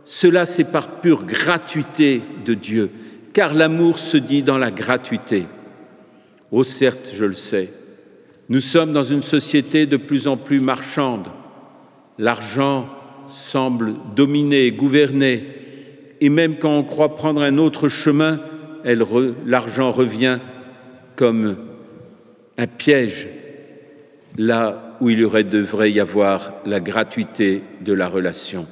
cela c'est par pure gratuité de Dieu, car l'amour se dit dans la gratuité. Oh certes, je le sais, nous sommes dans une société de plus en plus marchande. L'argent semble dominer, gouverner, et même quand on croit prendre un autre chemin, l'argent revient comme un piège, là où il devrait y avoir la gratuité de la relation,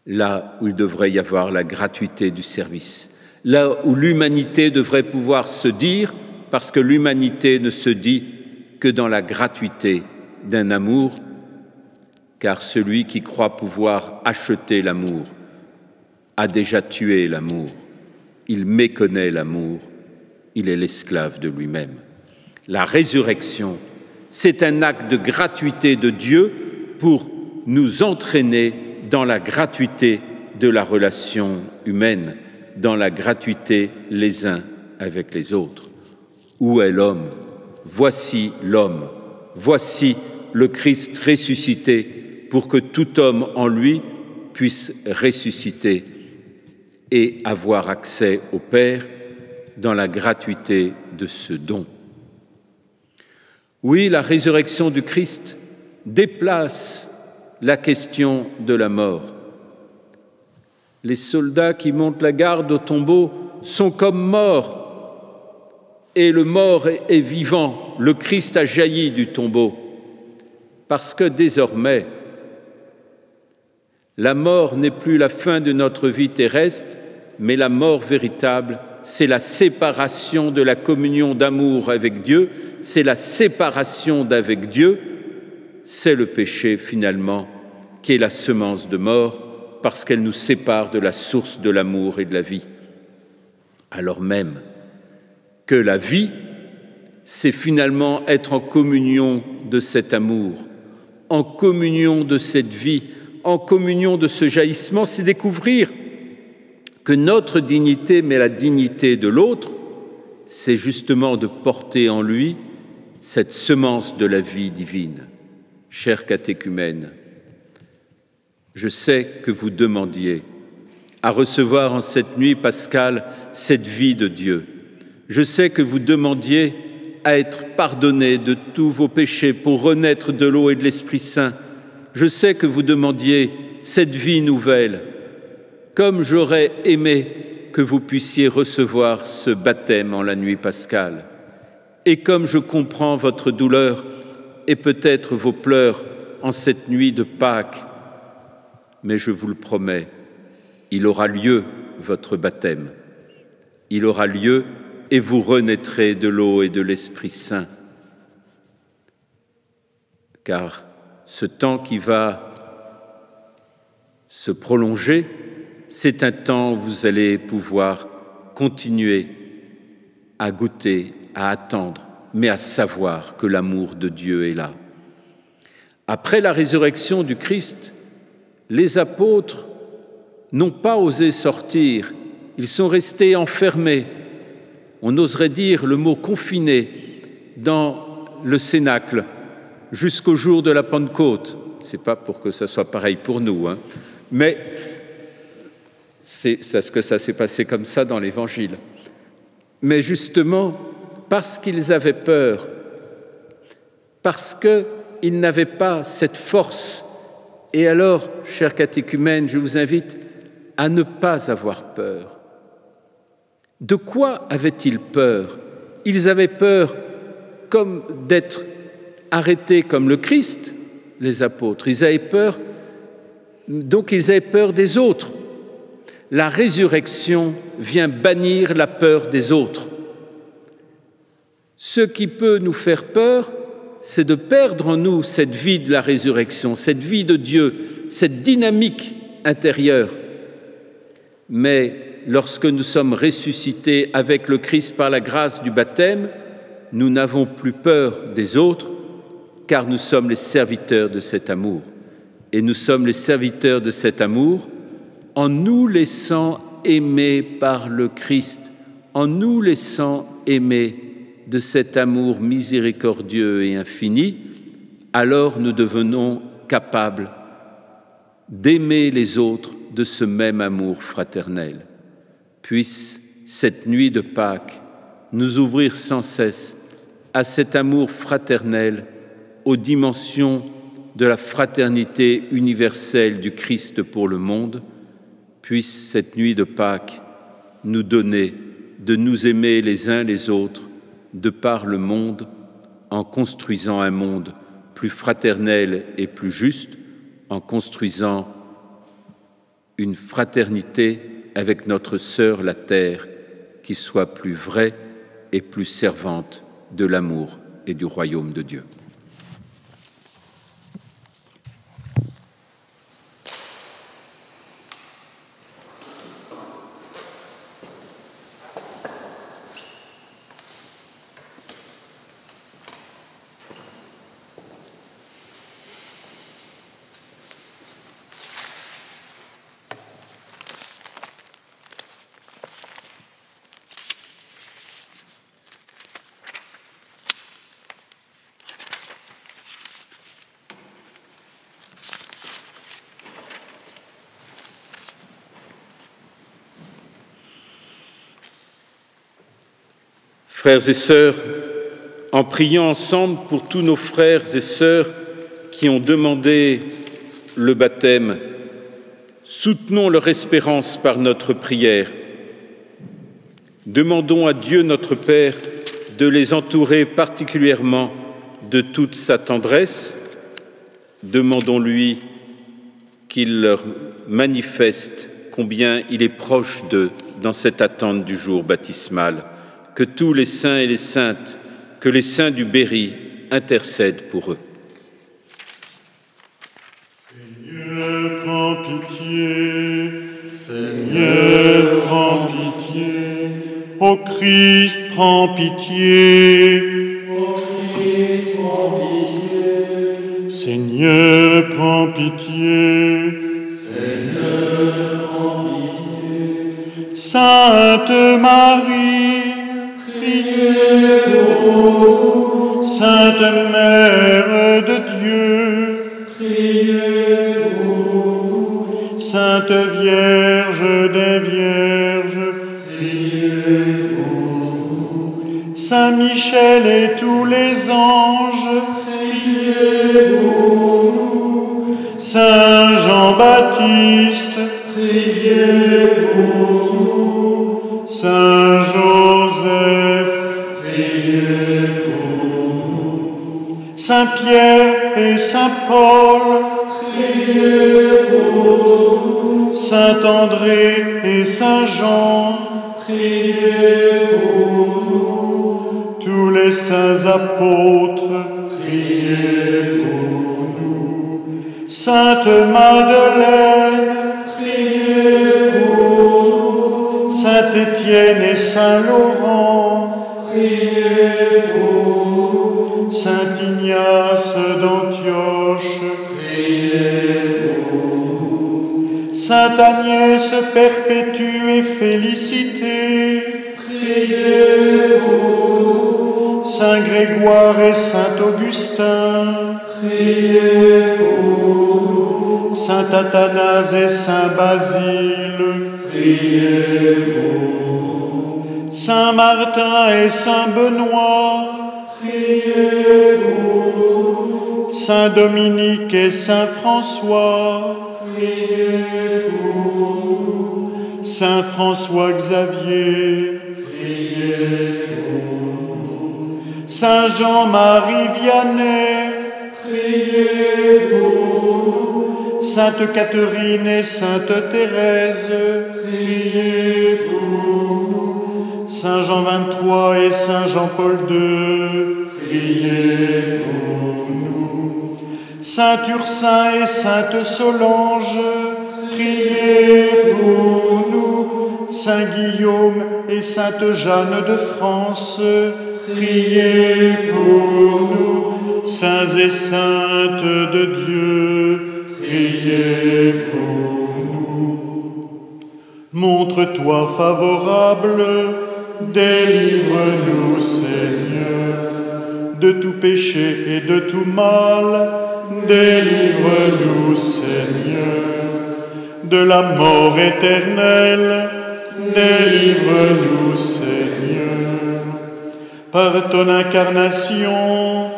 là où il devrait y avoir la gratuité du service, là où l'humanité devrait pouvoir se dire, parce que l'humanité ne se dit que dans la gratuité d'un amour, car celui qui croit pouvoir acheter l'amour a déjà tué l'amour, il méconnaît l'amour, il est l'esclave de lui-même. La résurrection, c'est un acte de gratuité de Dieu pour nous entraîner dans la gratuité de la relation humaine, dans la gratuité les uns avec les autres. Où est l'homme? Voici l'homme, voici le Christ ressuscité pour que tout homme en lui puisse ressusciter et avoir accès au Père dans la gratuité de ce don. Oui, la résurrection du Christ déplace la question de la mort. Les soldats qui montent la garde au tombeau sont comme morts, et le mort est vivant. Le Christ a jailli du tombeau, parce que désormais, la mort n'est plus la fin de notre vie terrestre, mais la mort véritable, c'est la séparation de la communion d'amour avec Dieu, c'est la séparation d'avec Dieu, c'est le péché finalement qui est la semence de mort parce qu'elle nous sépare de la source de l'amour et de la vie. Alors même que la vie, c'est finalement être en communion de cet amour, en communion de cette vie, en communion de ce jaillissement, c'est découvrir que notre dignité, mais la dignité de l'autre, c'est justement de porter en lui cette semence de la vie divine. Chers catéchumènes, je sais que vous demandiez à recevoir en cette nuit pascale cette vie de Dieu. Je sais que vous demandiez à être pardonnés de tous vos péchés pour renaître de l'eau et de l'Esprit Saint. Je sais que vous demandiez cette vie nouvelle. Comme j'aurais aimé que vous puissiez recevoir ce baptême en la nuit pascale. Et comme je comprends votre douleur et peut-être vos pleurs en cette nuit de Pâques, mais je vous le promets, il aura lieu votre baptême. Il aura lieu et vous renaîtrez de l'eau et de l'Esprit Saint. Car ce temps qui va se prolonger, c'est un temps où vous allez pouvoir continuer à goûter, à attendre, mais à savoir que l'amour de Dieu est là. Après la résurrection du Christ, les apôtres n'ont pas osé sortir, ils sont restés enfermés, on oserait dire le mot confinés, dans le cénacle jusqu'au jour de la Pentecôte. Ce n'est pas pour que ça soit pareil pour nous, hein, mais c'est parce que ça s'est passé comme ça dans l'Évangile. Mais justement, parce qu'ils avaient peur, parce qu'ils n'avaient pas cette force. Et alors, chers catéchumènes, je vous invite à ne pas avoir peur. De quoi avaient-ils peur? Ils avaient peur comme d'être arrêtés comme le Christ, les apôtres. Ils avaient peur, donc ils avaient peur des autres. La résurrection vient bannir la peur des autres. Ce qui peut nous faire peur, c'est de perdre en nous cette vie de la résurrection, cette vie de Dieu, cette dynamique intérieure. Mais lorsque nous sommes ressuscités avec le Christ par la grâce du baptême, nous n'avons plus peur des autres, car nous sommes les serviteurs de cet amour. Et nous sommes les serviteurs de cet amour en nous laissant aimer par le Christ, en nous laissant aimer de cet amour miséricordieux et infini, alors nous devenons capables d'aimer les autres de ce même amour fraternel. Puisse cette nuit de Pâques nous ouvrir sans cesse à cet amour fraternel, aux dimensions de la fraternité universelle du Christ pour le monde. Puisse cette nuit de Pâques nous donner de nous aimer les uns les autres de par le monde, en construisant un monde plus fraternel et plus juste, en construisant une fraternité avec notre sœur la terre qui soit plus vraie et plus servante de l'amour et du royaume de Dieu. Frères et sœurs, en priant ensemble pour tous nos frères et sœurs qui ont demandé le baptême, soutenons leur espérance par notre prière. Demandons à Dieu notre Père de les entourer particulièrement de toute sa tendresse. Demandons-lui qu'il leur manifeste combien il est proche d'eux dans cette attente du jour baptismal. Que tous les saints et les saintes, que les saints du Berry intercèdent pour eux. Seigneur, prends pitié. Seigneur, prends pitié. Ô Christ, prends pitié. Ô Christ, prends pitié. Seigneur, prends pitié. Seigneur, prends pitié. Sainte Marie, priez pour nous. Sainte Mère de Dieu, priez pour nous. Sainte Vierge des Vierges, priez pour nous. Saint Michel et tous les anges, priez pour nous. Saint Jean-Baptiste, priez pour nous. Saint Joseph, priez pour nous. Saint Pierre et Saint Paul, priez pour nous. Saint André et Saint Jean, priez pour nous. Tous les saints apôtres, priez pour nous. Sainte Madeleine, priez pour nous. Saint Étienne et Saint Laurent, priez pour nous. Saint Ignace d'Antioche, priez pour nous. Sainte Agnès perpétue et félicitée, priez pour nous. Saint Grégoire et Saint Augustin, priez pour nous. Saint Athanase et Saint Basile, priez pour nous. Saint Martin et Saint Benoît, priez pour nous. Saint Dominique et Saint François, priez pour nous. Saint François Xavier, priez pour nous. Saint Jean-Marie Vianney, priez pour nous. Sainte Catherine et Sainte Thérèse, priez pour nous. Saint Jean XXIII et Saint Jean-Paul II, priez pour nous. Saint Ursin et Sainte Solange, priez pour nous. Saint Guillaume et Sainte Jeanne de France, priez pour nous. Saints et saintes de Dieu, priez pour nous. Montre-toi favorable, délivre-nous, Seigneur, de tout péché et de tout mal. Délivre-nous, Seigneur, de la mort éternelle. Délivre-nous, Seigneur, par ton incarnation.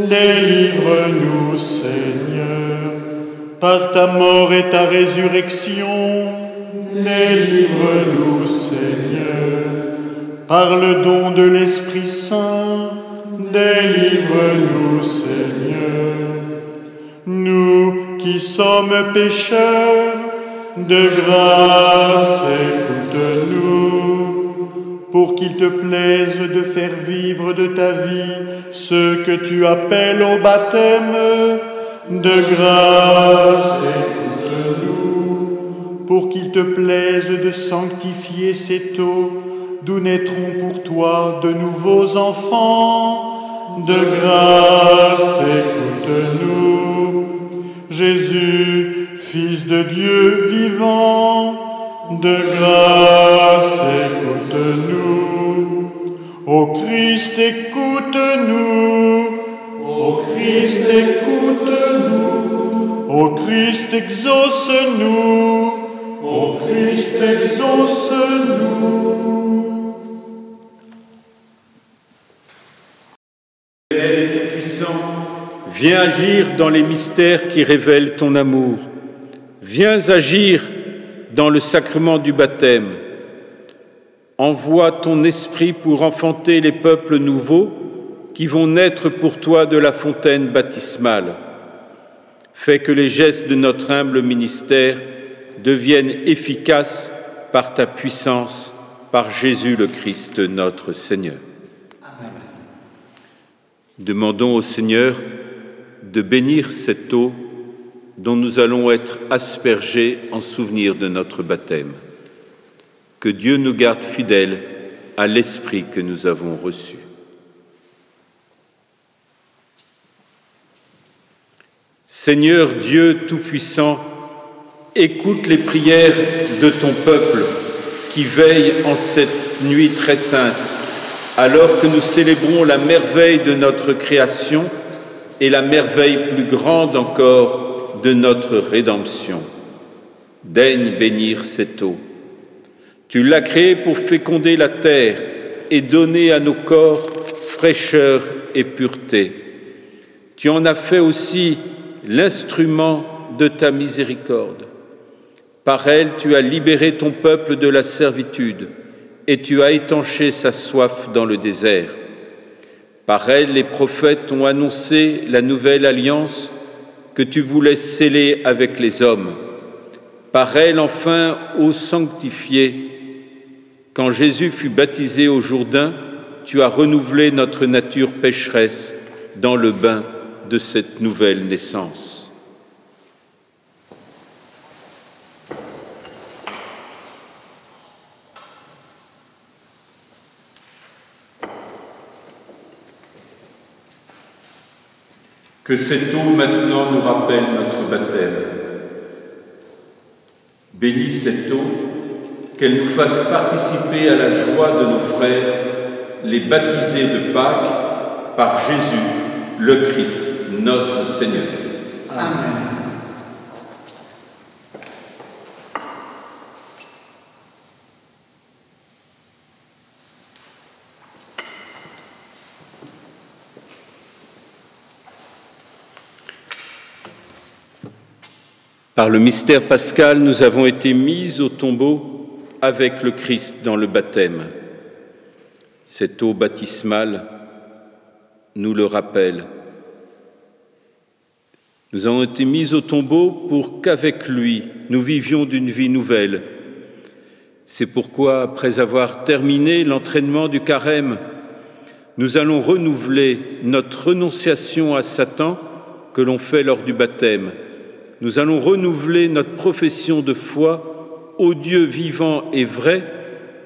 Délivre-nous, Seigneur, par ta mort et ta résurrection. Délivre-nous, Seigneur, par le don de l'Esprit Saint. Délivre-nous, Seigneur. Nous qui sommes pécheurs, de grâce écoute-nous, pour qu'il te plaise de faire vivre de ta vie ceux que tu appelles au baptême. De grâce écoute-nous, pour qu'il te plaise de sanctifier cette eau d'où naîtront pour toi de nouveaux enfants. De grâce écoute-nous, Jésus, Fils de Dieu vivant. De grâce écoute-nous, ô Christ écoute-nous, ô Christ écoute-nous, ô Christ exauce-nous, ô Christ exauce-nous. Éternel et tout-puissant, viens agir dans les mystères qui révèlent ton amour. Viens agir dans le sacrement du baptême. Envoie ton esprit pour enfanter les peuples nouveaux qui vont naître pour toi de la fontaine baptismale. Fais que les gestes de notre humble ministère deviennent efficaces par ta puissance, par Jésus le Christ, notre Seigneur. Amen. Demandons au Seigneur de bénir cette eau dont nous allons être aspergés en souvenir de notre baptême. Que Dieu nous garde fidèles à l'Esprit que nous avons reçu. Seigneur Dieu Tout-Puissant, écoute les prières de ton peuple qui veille en cette nuit très sainte, alors que nous célébrons la merveille de notre création et la merveille plus grande encore de notre rédemption. Daigne bénir cette eau. Tu l'as créée pour féconder la terre et donner à nos corps fraîcheur et pureté. Tu en as fait aussi l'instrument de ta miséricorde. Par elle, tu as libéré ton peuple de la servitude et tu as étanché sa soif dans le désert. Par elle, les prophètes ont annoncé la nouvelle alliance que tu voulais sceller avec les hommes. Par elle, enfin, ô sanctifié, quand Jésus fut baptisé au Jourdain, tu as renouvelé notre nature pécheresse dans le bain de cette nouvelle naissance. Que cette eau maintenant nous rappelle notre baptême. Bénis cette eau, qu'elle nous fasse participer à la joie de nos frères, les baptisés de Pâques, par Jésus, le Christ, notre Seigneur. Amen. Par le mystère pascal, nous avons été mis au tombeau avec le Christ dans le baptême. Cette eau baptismale nous le rappelle. Nous avons été mis au tombeau pour qu'avec lui, nous vivions d'une vie nouvelle. C'est pourquoi, après avoir terminé l'entraînement du carême, nous allons renouveler notre renonciation à Satan que l'on fait lors du baptême. Nous allons renouveler notre profession de foi au Dieu vivant et vrai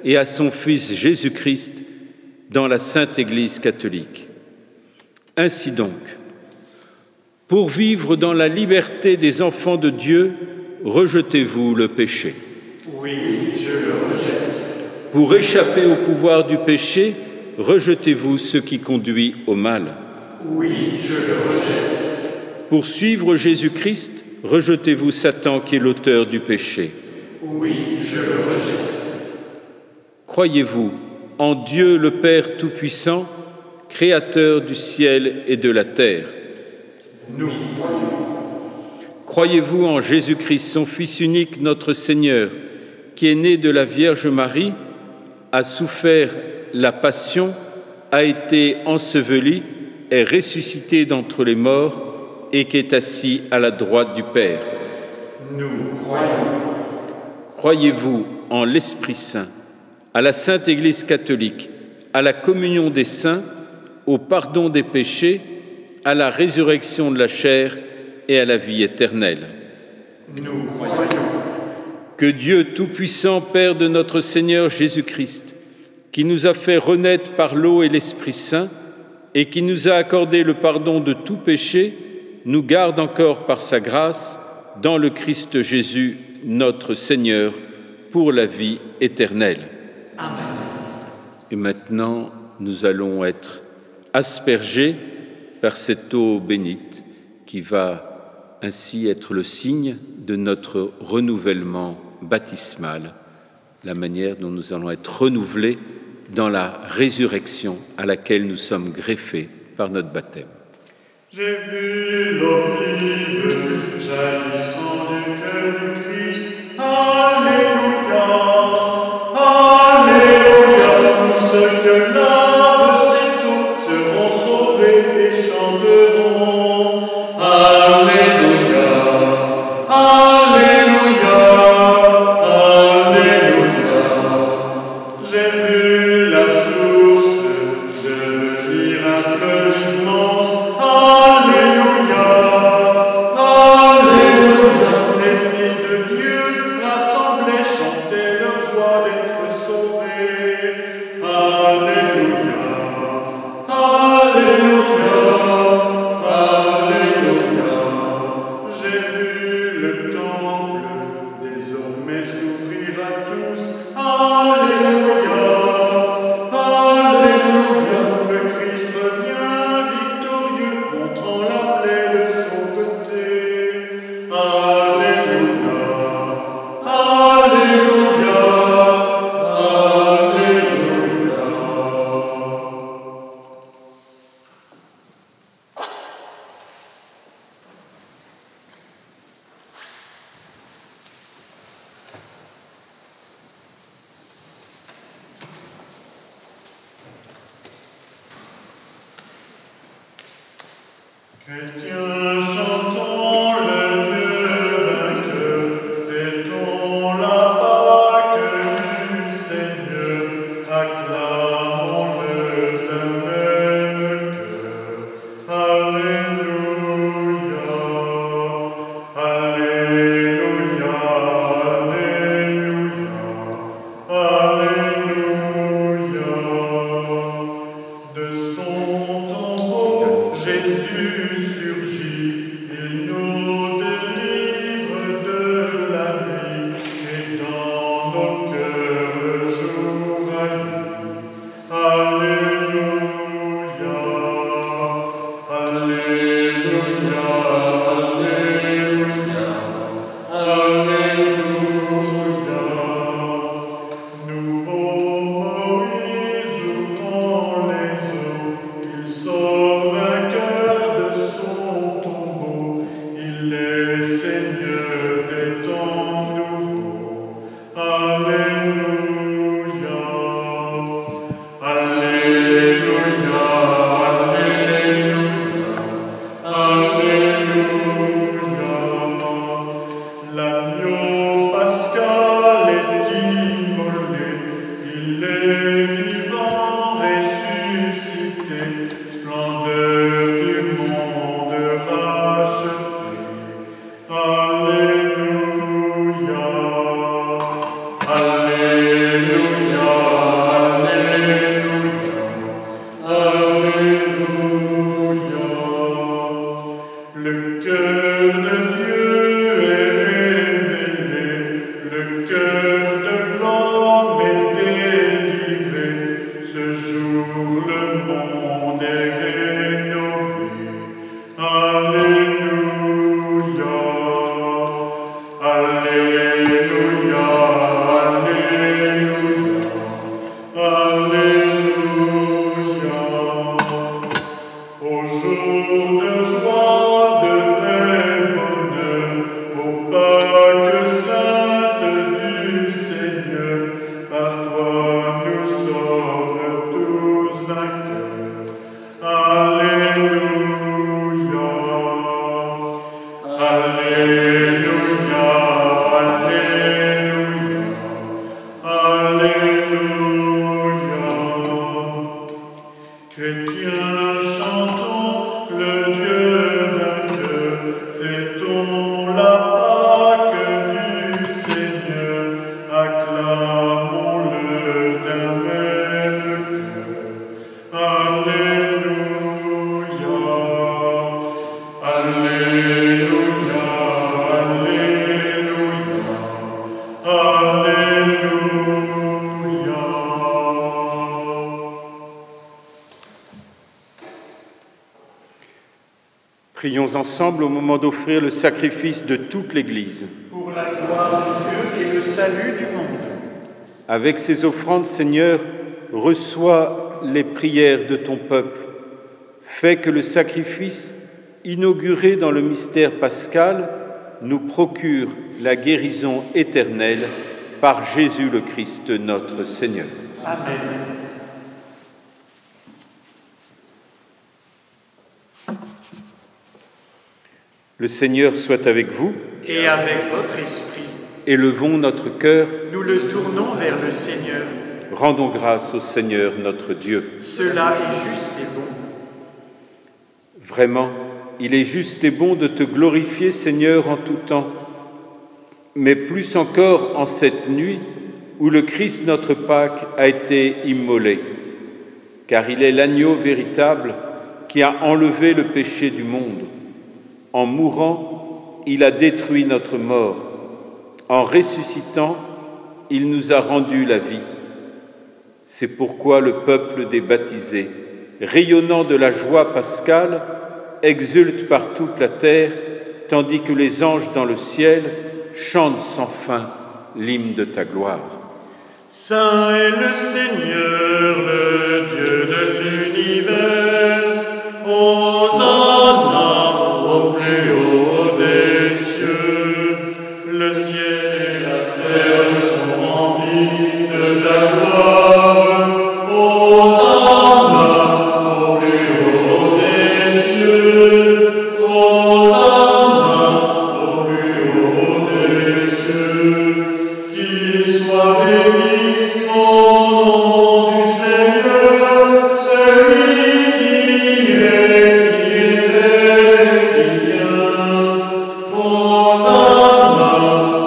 et à son Fils Jésus-Christ dans la Sainte Église catholique. Ainsi donc, pour vivre dans la liberté des enfants de Dieu, rejetez-vous le péché. Oui, je le rejette. Pour échapper au pouvoir du péché, rejetez-vous ce qui conduit au mal. Oui, je le rejette. Pour suivre Jésus-Christ, rejetez-vous Satan qui est l'auteur du péché. Oui, je le rejette. Croyez-vous en Dieu le Père Tout-Puissant, Créateur du ciel et de la terre. Nous croyons. Croyez-vous en Jésus-Christ, son Fils unique, notre Seigneur, qui est né de la Vierge Marie, a souffert la passion, a été enseveli, est ressuscité d'entre les morts et qui est assis à la droite du Père. Nous croyons. Croyez-vous en l'Esprit Saint, à la Sainte Église catholique, à la communion des saints, au pardon des péchés, à la résurrection de la chair et à la vie éternelle. Nous croyons. Que Dieu Tout-Puissant, Père de notre Seigneur Jésus-Christ, qui nous a fait renaître par l'eau et l'Esprit Saint et qui nous a accordé le pardon de tout péché, nous garde encore par sa grâce dans le Christ Jésus, notre Seigneur, pour la vie éternelle. Amen. Et maintenant, nous allons être aspergés par cette eau bénite qui va ainsi être le signe de notre renouvellement baptismal, la manière dont nous allons être renouvelés dans la résurrection à laquelle nous sommes greffés par notre baptême. J'ai vu l'olive jaillissant du cœur du Christ. Alléluia, Alléluia. Tous ceux que lave cette eau seront sauvés et chanteront. Alléluia, Alléluia, Alléluia. J'ai vu la source devenir un fleuve immense. Alléluia, Alléluia. Les fils de Dieu rassemblés chantaient leur joie d'être sauvés. Alléluia, Alléluia, Alléluia. J'ai vu le temple désormais s'ouvrir à tous. Alléluia, Alléluia. Le Christ revient victorieux, montrant la plaie de son côté. Alléluia, Alléluia, Alléluia. Chrétiens, chantons le Dieu vainqueur, fêtons la Pâque du Seigneur, acclamons-le d'un même cœur. Alléluia, Alléluia, Alléluia, Alléluia. De son tombeau, Jésus surgit. Prions ensemble au moment d'offrir le sacrifice de toute l'Église. Pour la gloire de Dieu et le salut du monde. Avec ces offrandes, Seigneur, reçois les prières de ton peuple. Fais que le sacrifice, inauguré dans le mystère pascal, nous procure la guérison éternelle par Jésus le Christ, notre Seigneur. Amen. Le Seigneur soit avec vous. Et avec votre esprit. Élevons notre cœur. Nous le tournons vers le Seigneur. Rendons grâce au Seigneur notre Dieu. Cela est juste et bon. Vraiment, il est juste et bon de te glorifier, Seigneur, en tout temps, mais plus encore en cette nuit où le Christ, notre Pâque, a été immolé, car il est l'agneau véritable qui a enlevé le péché du monde. En mourant, il a détruit notre mort. En ressuscitant, il nous a rendu la vie. C'est pourquoi le peuple des baptisés, rayonnant de la joie pascale, exulte par toute la terre, tandis que les anges dans le ciel chantent sans fin l'hymne de ta gloire. Saint est le Seigneur, le Dieu de l'univers. Hosanna au plus haut des cieux. Le ciel et la terre sont remplis de ta gloire. Hosanna au plus haut des cieux. Hosanna au plus haut des cieux. Qu'il soit béni au nom du Seigneur, celui qui est, qui était, qui vient. Hosanna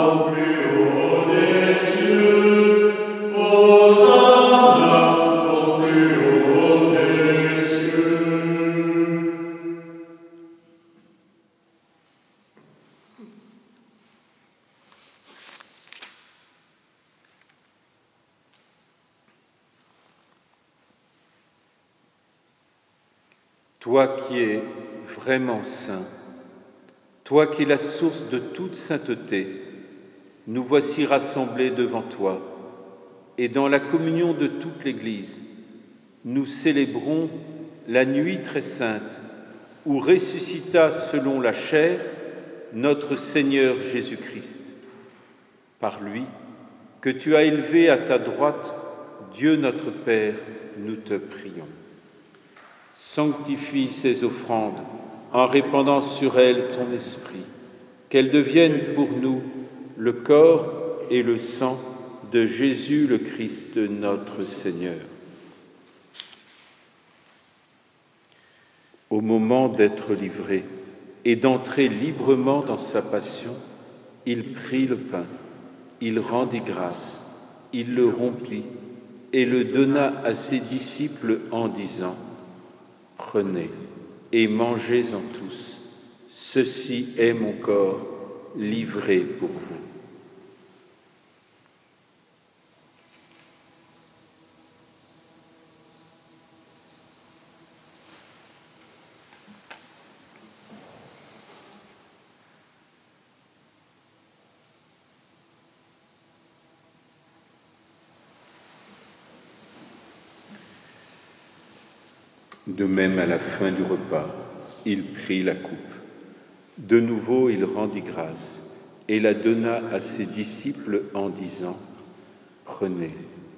au plus haut des cieux. Hosanna au plus haut des cieux. Toi qui es vraiment saint, toi qui es la source de toute sainteté, nous voici rassemblés devant toi, et dans la communion de toute l'Église, nous célébrons la nuit très sainte où ressuscita selon la chair notre Seigneur Jésus-Christ. Par lui, que tu as élevé à ta droite, Dieu notre Père, nous te prions. Sanctifie ces offrandes en répandant sur elles ton esprit, qu'elles deviennent pour nous le corps et le sang de Jésus le Christ, notre Seigneur. Au moment d'être livré et d'entrer librement dans sa passion, il prit le pain, il rendit grâce, il le rompit et le donna à ses disciples en disant : « Prenez et mangez-en tous, ceci est mon corps livré pour vous. » De même, à la fin du repas, il prit la coupe. De nouveau, il rendit grâce et la donna à ses disciples en disant : « Prenez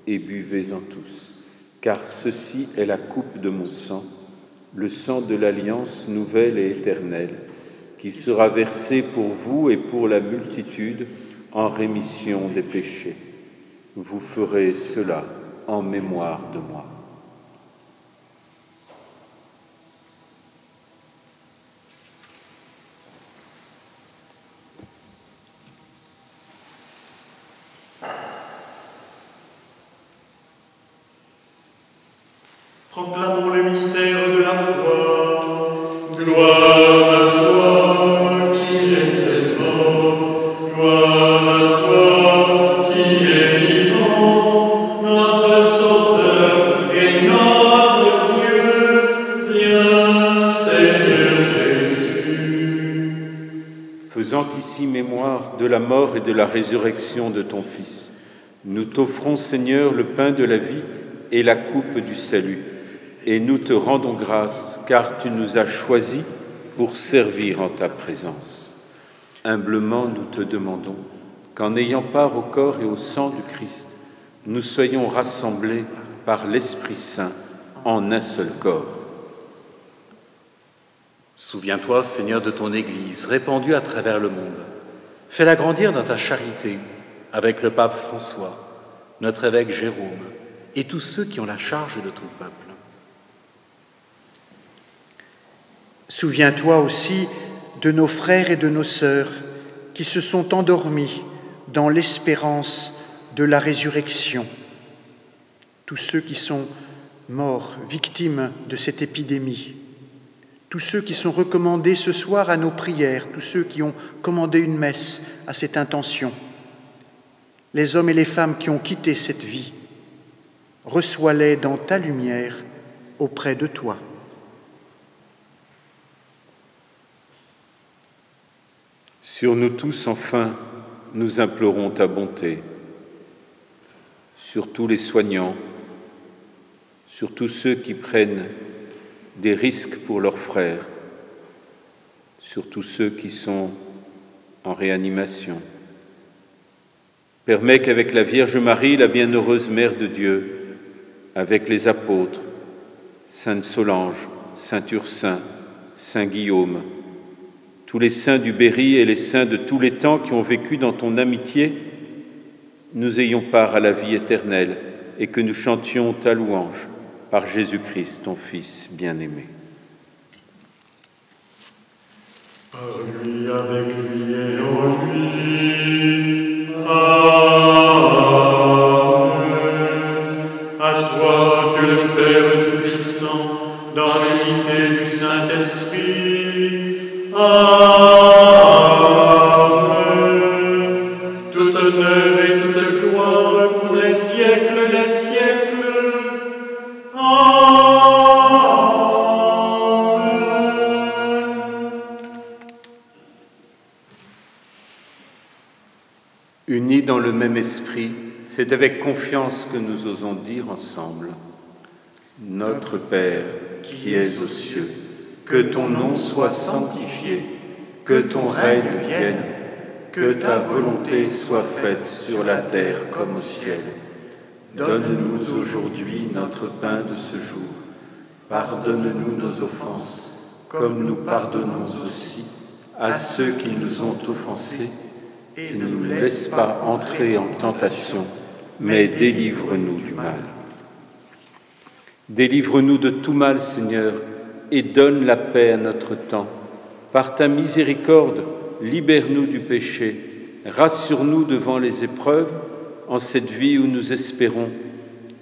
et buvez-en tous, car ceci est la coupe de mon sang, le sang de l'alliance nouvelle et éternelle, qui sera versé pour vous et pour la multitude en rémission des péchés. Vous ferez cela en mémoire de moi. » Proclamons le mystère de la foi. Gloire à toi qui étais mort, gloire à toi qui es vivant, notre Sauveur et notre Dieu. Viens, Seigneur Jésus. Faisant ici mémoire de la mort et de la résurrection de ton Fils, nous t'offrons, Seigneur, le pain de la vie et la coupe du salut, et nous te rendons grâce, car tu nous as choisis pour servir en ta présence. Humblement, nous te demandons qu'en ayant part au corps et au sang du Christ, nous soyons rassemblés par l'Esprit Saint en un seul corps. Souviens-toi, Seigneur, de ton Église répandue à travers le monde. Fais-la grandir dans ta charité avec le pape François, notre évêque Jérôme et tous ceux qui ont la charge de ton peuple. Souviens-toi aussi de nos frères et de nos sœurs qui se sont endormis dans l'espérance de la résurrection. Tous ceux qui sont morts, victimes de cette épidémie. Tous ceux qui sont recommandés ce soir à nos prières, tous ceux qui ont commandé une messe à cette intention. Les hommes et les femmes qui ont quitté cette vie, reçois-les dans ta lumière auprès de toi. Sur nous tous, enfin, nous implorons ta bonté. Sur tous les soignants, sur tous ceux qui prennent des risques pour leurs frères, sur tous ceux qui sont en réanimation. Permets qu'avec la Vierge Marie, la bienheureuse Mère de Dieu, avec les apôtres, Sainte Solange, Saint Ursin, Saint Guillaume, tous les saints du Berry et les saints de tous les temps qui ont vécu dans ton amitié, nous ayons part à la vie éternelle et que nous chantions ta louange par Jésus-Christ, ton Fils bien-aimé. Par lui, avec lui et en lui. Amen. À toi, Dieu le Père Tout-Puissant, dans l'unité du Saint-Esprit. Amen. Tout honneur et toute gloire pour les siècles des siècles. Unis dans le même esprit, c'est avec confiance que nous osons dire ensemble: Notre Père, qui es aux cieux, que ton nom soit sanctifié, que ton règne vienne, que ta volonté soit faite sur la terre comme au ciel. Donne-nous aujourd'hui notre pain de ce jour. Pardonne-nous nos offenses, comme nous pardonnons aussi à ceux qui nous ont offensés. Et ne nous laisse pas entrer en tentation, mais délivre-nous du mal. Délivre-nous de tout mal, Seigneur, et donne la paix à notre temps. Par ta miséricorde, libère-nous du péché, rassure-nous devant les épreuves, en cette vie où nous espérons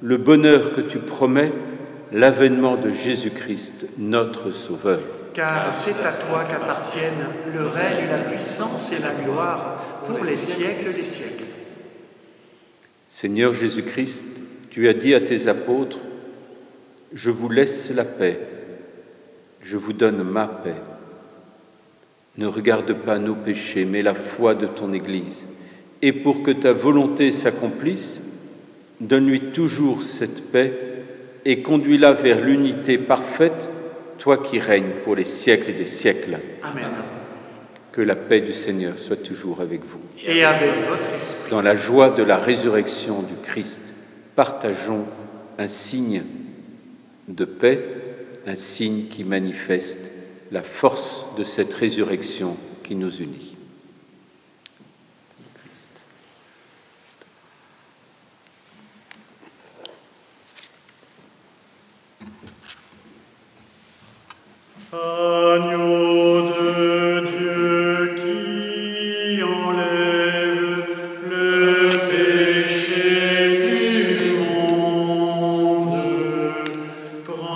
le bonheur que tu promets, l'avènement de Jésus-Christ, notre Sauveur. Car c'est à toi qu'appartiennent le règne, la puissance et la gloire pour les siècles des siècles. Seigneur Jésus-Christ, tu as dit à tes apôtres: « Je vous laisse la paix, je vous donne ma paix. Ne regarde pas nos péchés, mais la foi de ton Église. Et pour que ta volonté s'accomplisse, donne-lui toujours cette paix et conduis-la vers l'unité parfaite, toi qui règnes pour les siècles des siècles. » Amen. Que la paix du Seigneur soit toujours avec vous. Et avec votre esprit. Dans la joie de la résurrection du Christ, partageons un signe de paix, un signe qui manifeste la force de cette résurrection qui nous unit. Agneau de Dieu qui enlève le péché du monde, prends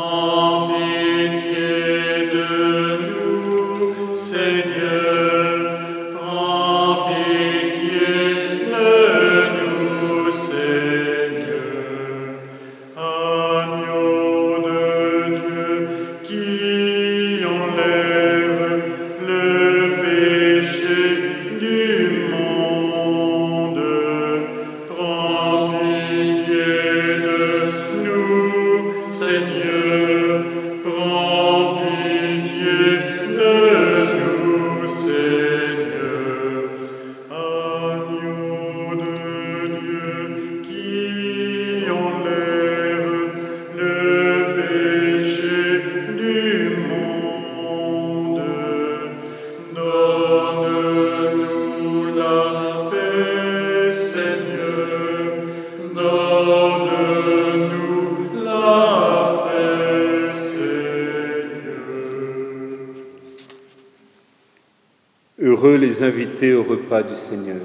Heureux les invités au repas du Seigneur.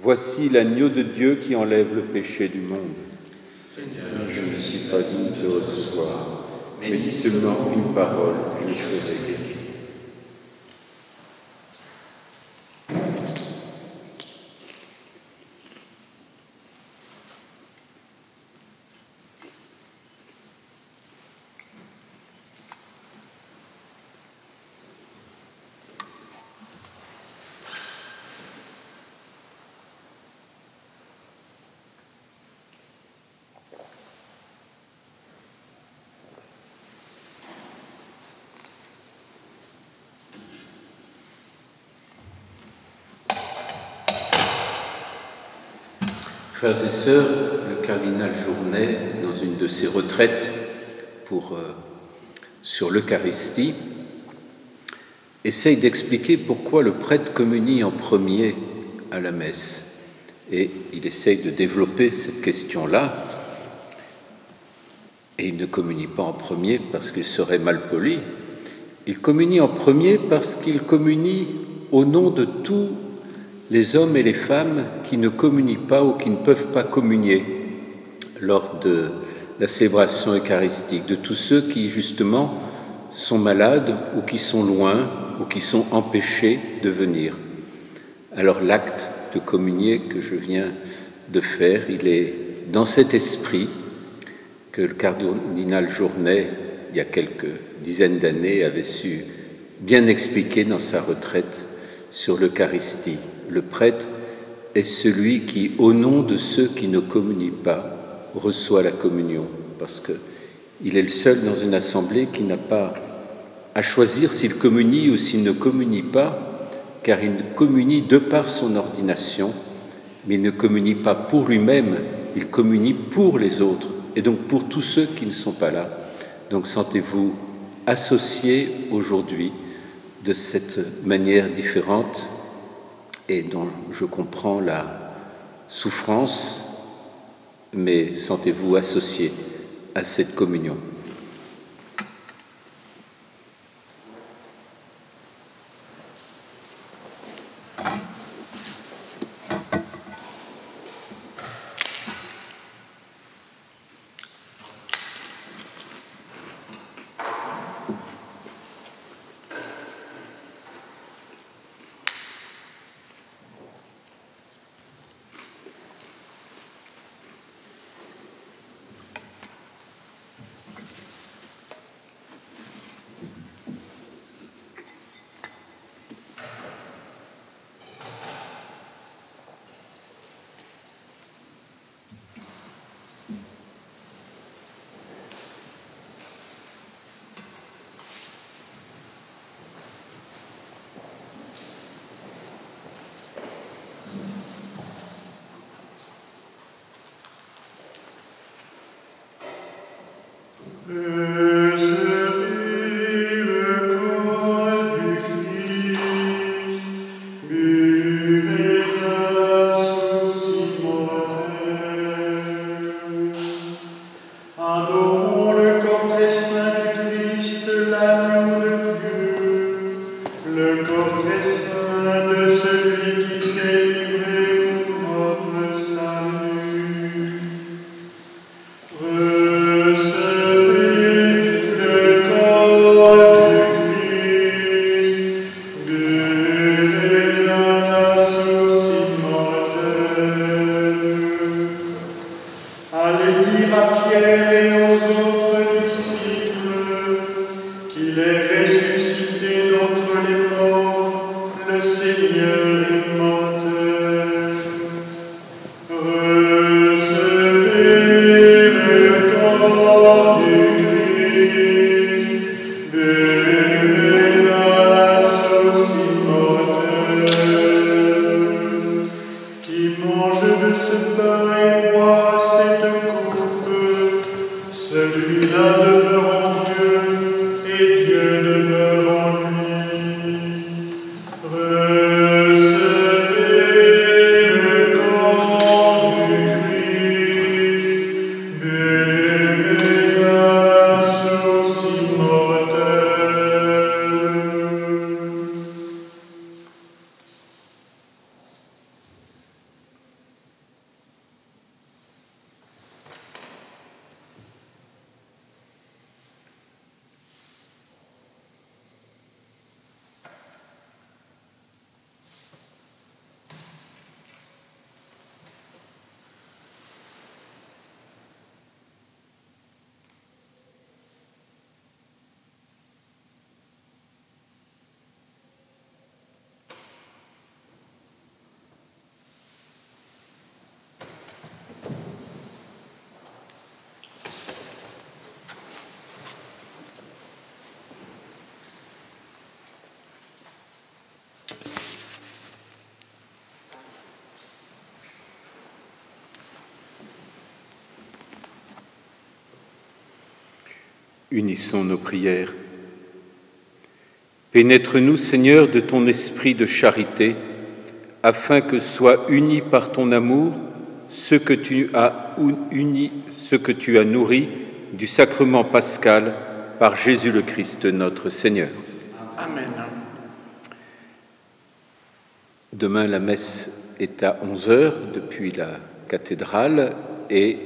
Voici l'agneau de Dieu qui enlève le péché du monde. Seigneur, je ne suis pas digne de te recevoir, mais dis seulement une parole, et je serai guéri. Frères et sœurs, le cardinal Journet, dans une de ses retraites sur l'Eucharistie, essaye d'expliquer pourquoi le prêtre communie en premier à la messe. Et il essaye de développer cette question-là. Et il ne communie pas en premier parce qu'il serait mal poli. Il communie en premier parce qu'il communie au nom de tous les hommes et les femmes qui ne communient pas ou qui ne peuvent pas communier lors de la célébration eucharistique, de tous ceux qui justement sont malades ou qui sont loin ou qui sont empêchés de venir. Alors l'acte de communier que je viens de faire, il est dans cet esprit que le cardinal Journet, il y a quelques dizaines d'années, avait su bien expliquer dans sa retraite sur l'Eucharistie. Le prêtre est celui qui, au nom de ceux qui ne communient pas, reçoit la communion, parce qu'il est le seul dans une assemblée qui n'a pas à choisir s'il communie ou s'il ne communie pas, car il communie de par son ordination, mais il ne communie pas pour lui-même, il communie pour les autres, et donc pour tous ceux qui ne sont pas là. Donc sentez-vous associés aujourd'hui de cette manière différente et dont je comprends la souffrance, mais sentez-vous associés à cette communion. Unissons nos prières. Pénètre-nous, Seigneur, de ton esprit de charité, afin que soient unis par ton amour ceux que tu as nourris du sacrement pascal par Jésus le Christ notre Seigneur. Amen. Demain, la messe est à 11h depuis la cathédrale et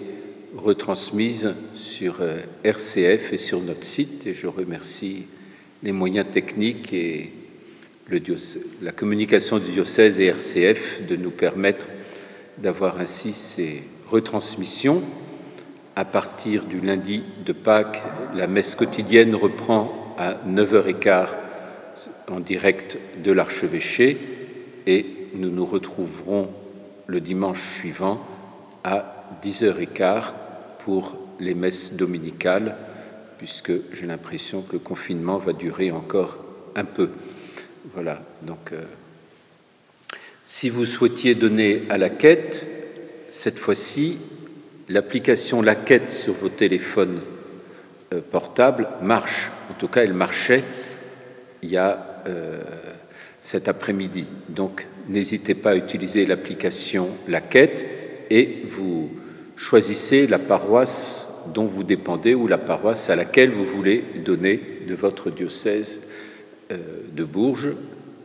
retransmise sur RCF et sur notre site. Et je remercie les moyens techniques et la communication du diocèse et RCF de nous permettre d'avoir ainsi ces retransmissions. À partir du lundi de Pâques, la messe quotidienne reprend à 9h15 en direct de l'archevêché et nous nous retrouverons le dimanche suivant à 10h15 pour les messes dominicales, puisque j'ai l'impression que le confinement va durer encore un peu. Voilà, donc si vous souhaitiez donner à la quête, cette fois-ci, l'application La Quête sur vos téléphones portables marche. En tout cas, elle marchait il y a cet après-midi. Donc, n'hésitez pas à utiliser l'application La Quête et vous choisissez la paroisse dont vous dépendez ou la paroisse à laquelle vous voulez donner de votre diocèse de Bourges,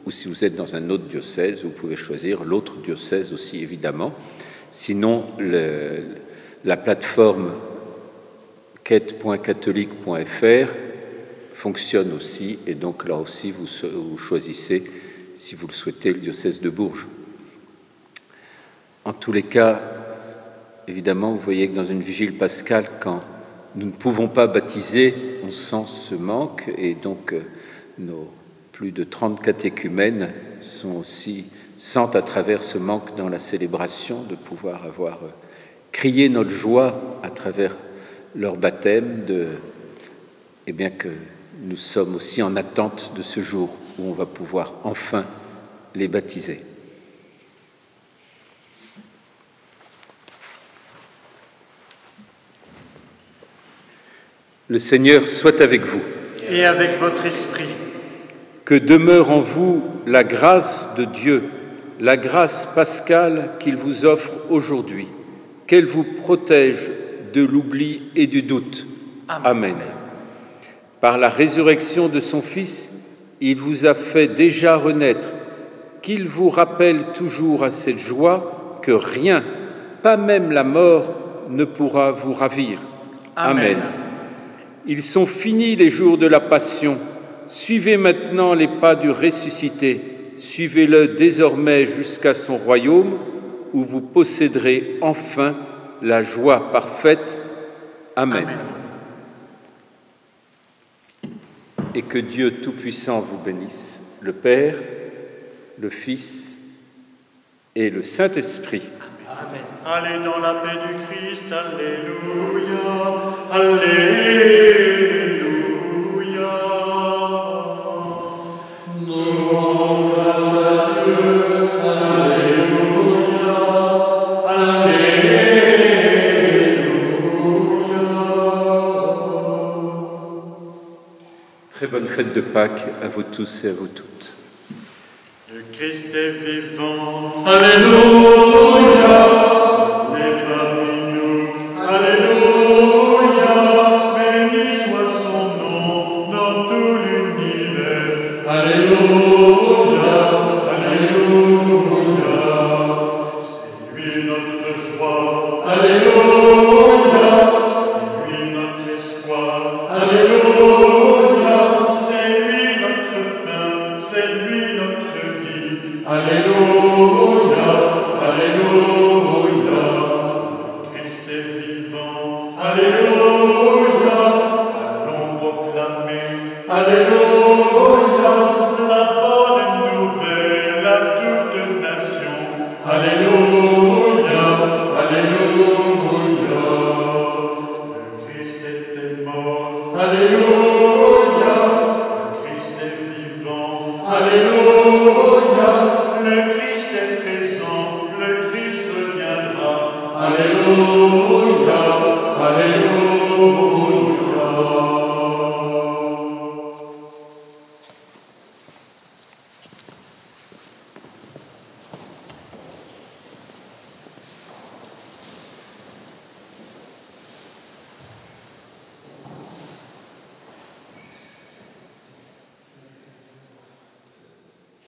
ou si vous êtes dans un autre diocèse, vous pouvez choisir l'autre diocèse aussi, évidemment. Sinon, la plateforme quête.catholique.fr fonctionne aussi, et donc là aussi, vous choisissez, si vous le souhaitez, le diocèse de Bourges. En tous les cas, évidemment, vous voyez que dans une vigile pascale, quand nous ne pouvons pas baptiser, on sent ce manque, et donc nos plus de 30 catéchumènes sentent à travers ce manque dans la célébration de pouvoir avoir crié notre joie à travers leur baptême, et bien que nous sommes aussi en attente de ce jour où on va pouvoir enfin les baptiser. Le Seigneur soit avec vous. Et avec votre esprit. Que demeure en vous la grâce de Dieu, la grâce pascale qu'il vous offre aujourd'hui, qu'elle vous protège de l'oubli et du doute. Amen. Par la résurrection de son Fils, il vous a fait déjà renaître, qu'il vous rappelle toujours à cette joie que rien, pas même la mort, ne pourra vous ravir. Amen. Ils sont finis les jours de la Passion. Suivez maintenant les pas du ressuscité. Suivez-le désormais jusqu'à son royaume, où vous posséderez enfin la joie parfaite. Amen. Et que Dieu Tout-Puissant vous bénisse, le Père, le Fils et le Saint-Esprit. Amen. Allez dans la paix du Christ, alléluia, alléluia. Nous rendons grâce à Dieu, alléluia, alléluia. Très bonne fête de Pâques à vous tous et à vous toutes. Le Christ est vivant, alléluia. Et parmi nous, alléluia. Béni soit son nom dans tout l'univers, alléluia, alléluia. C'est lui notre joie, alléluia. C'est lui notre espoir, alléluia. C'est lui notre pain, c'est lui notre vie, alléluia, alléluia. Le Christ est vivant, alléluia. Allons proclamer, alléluia, la bonne nouvelle à toute nation, alléluia, alléluia. Le Christ était mort, alléluia.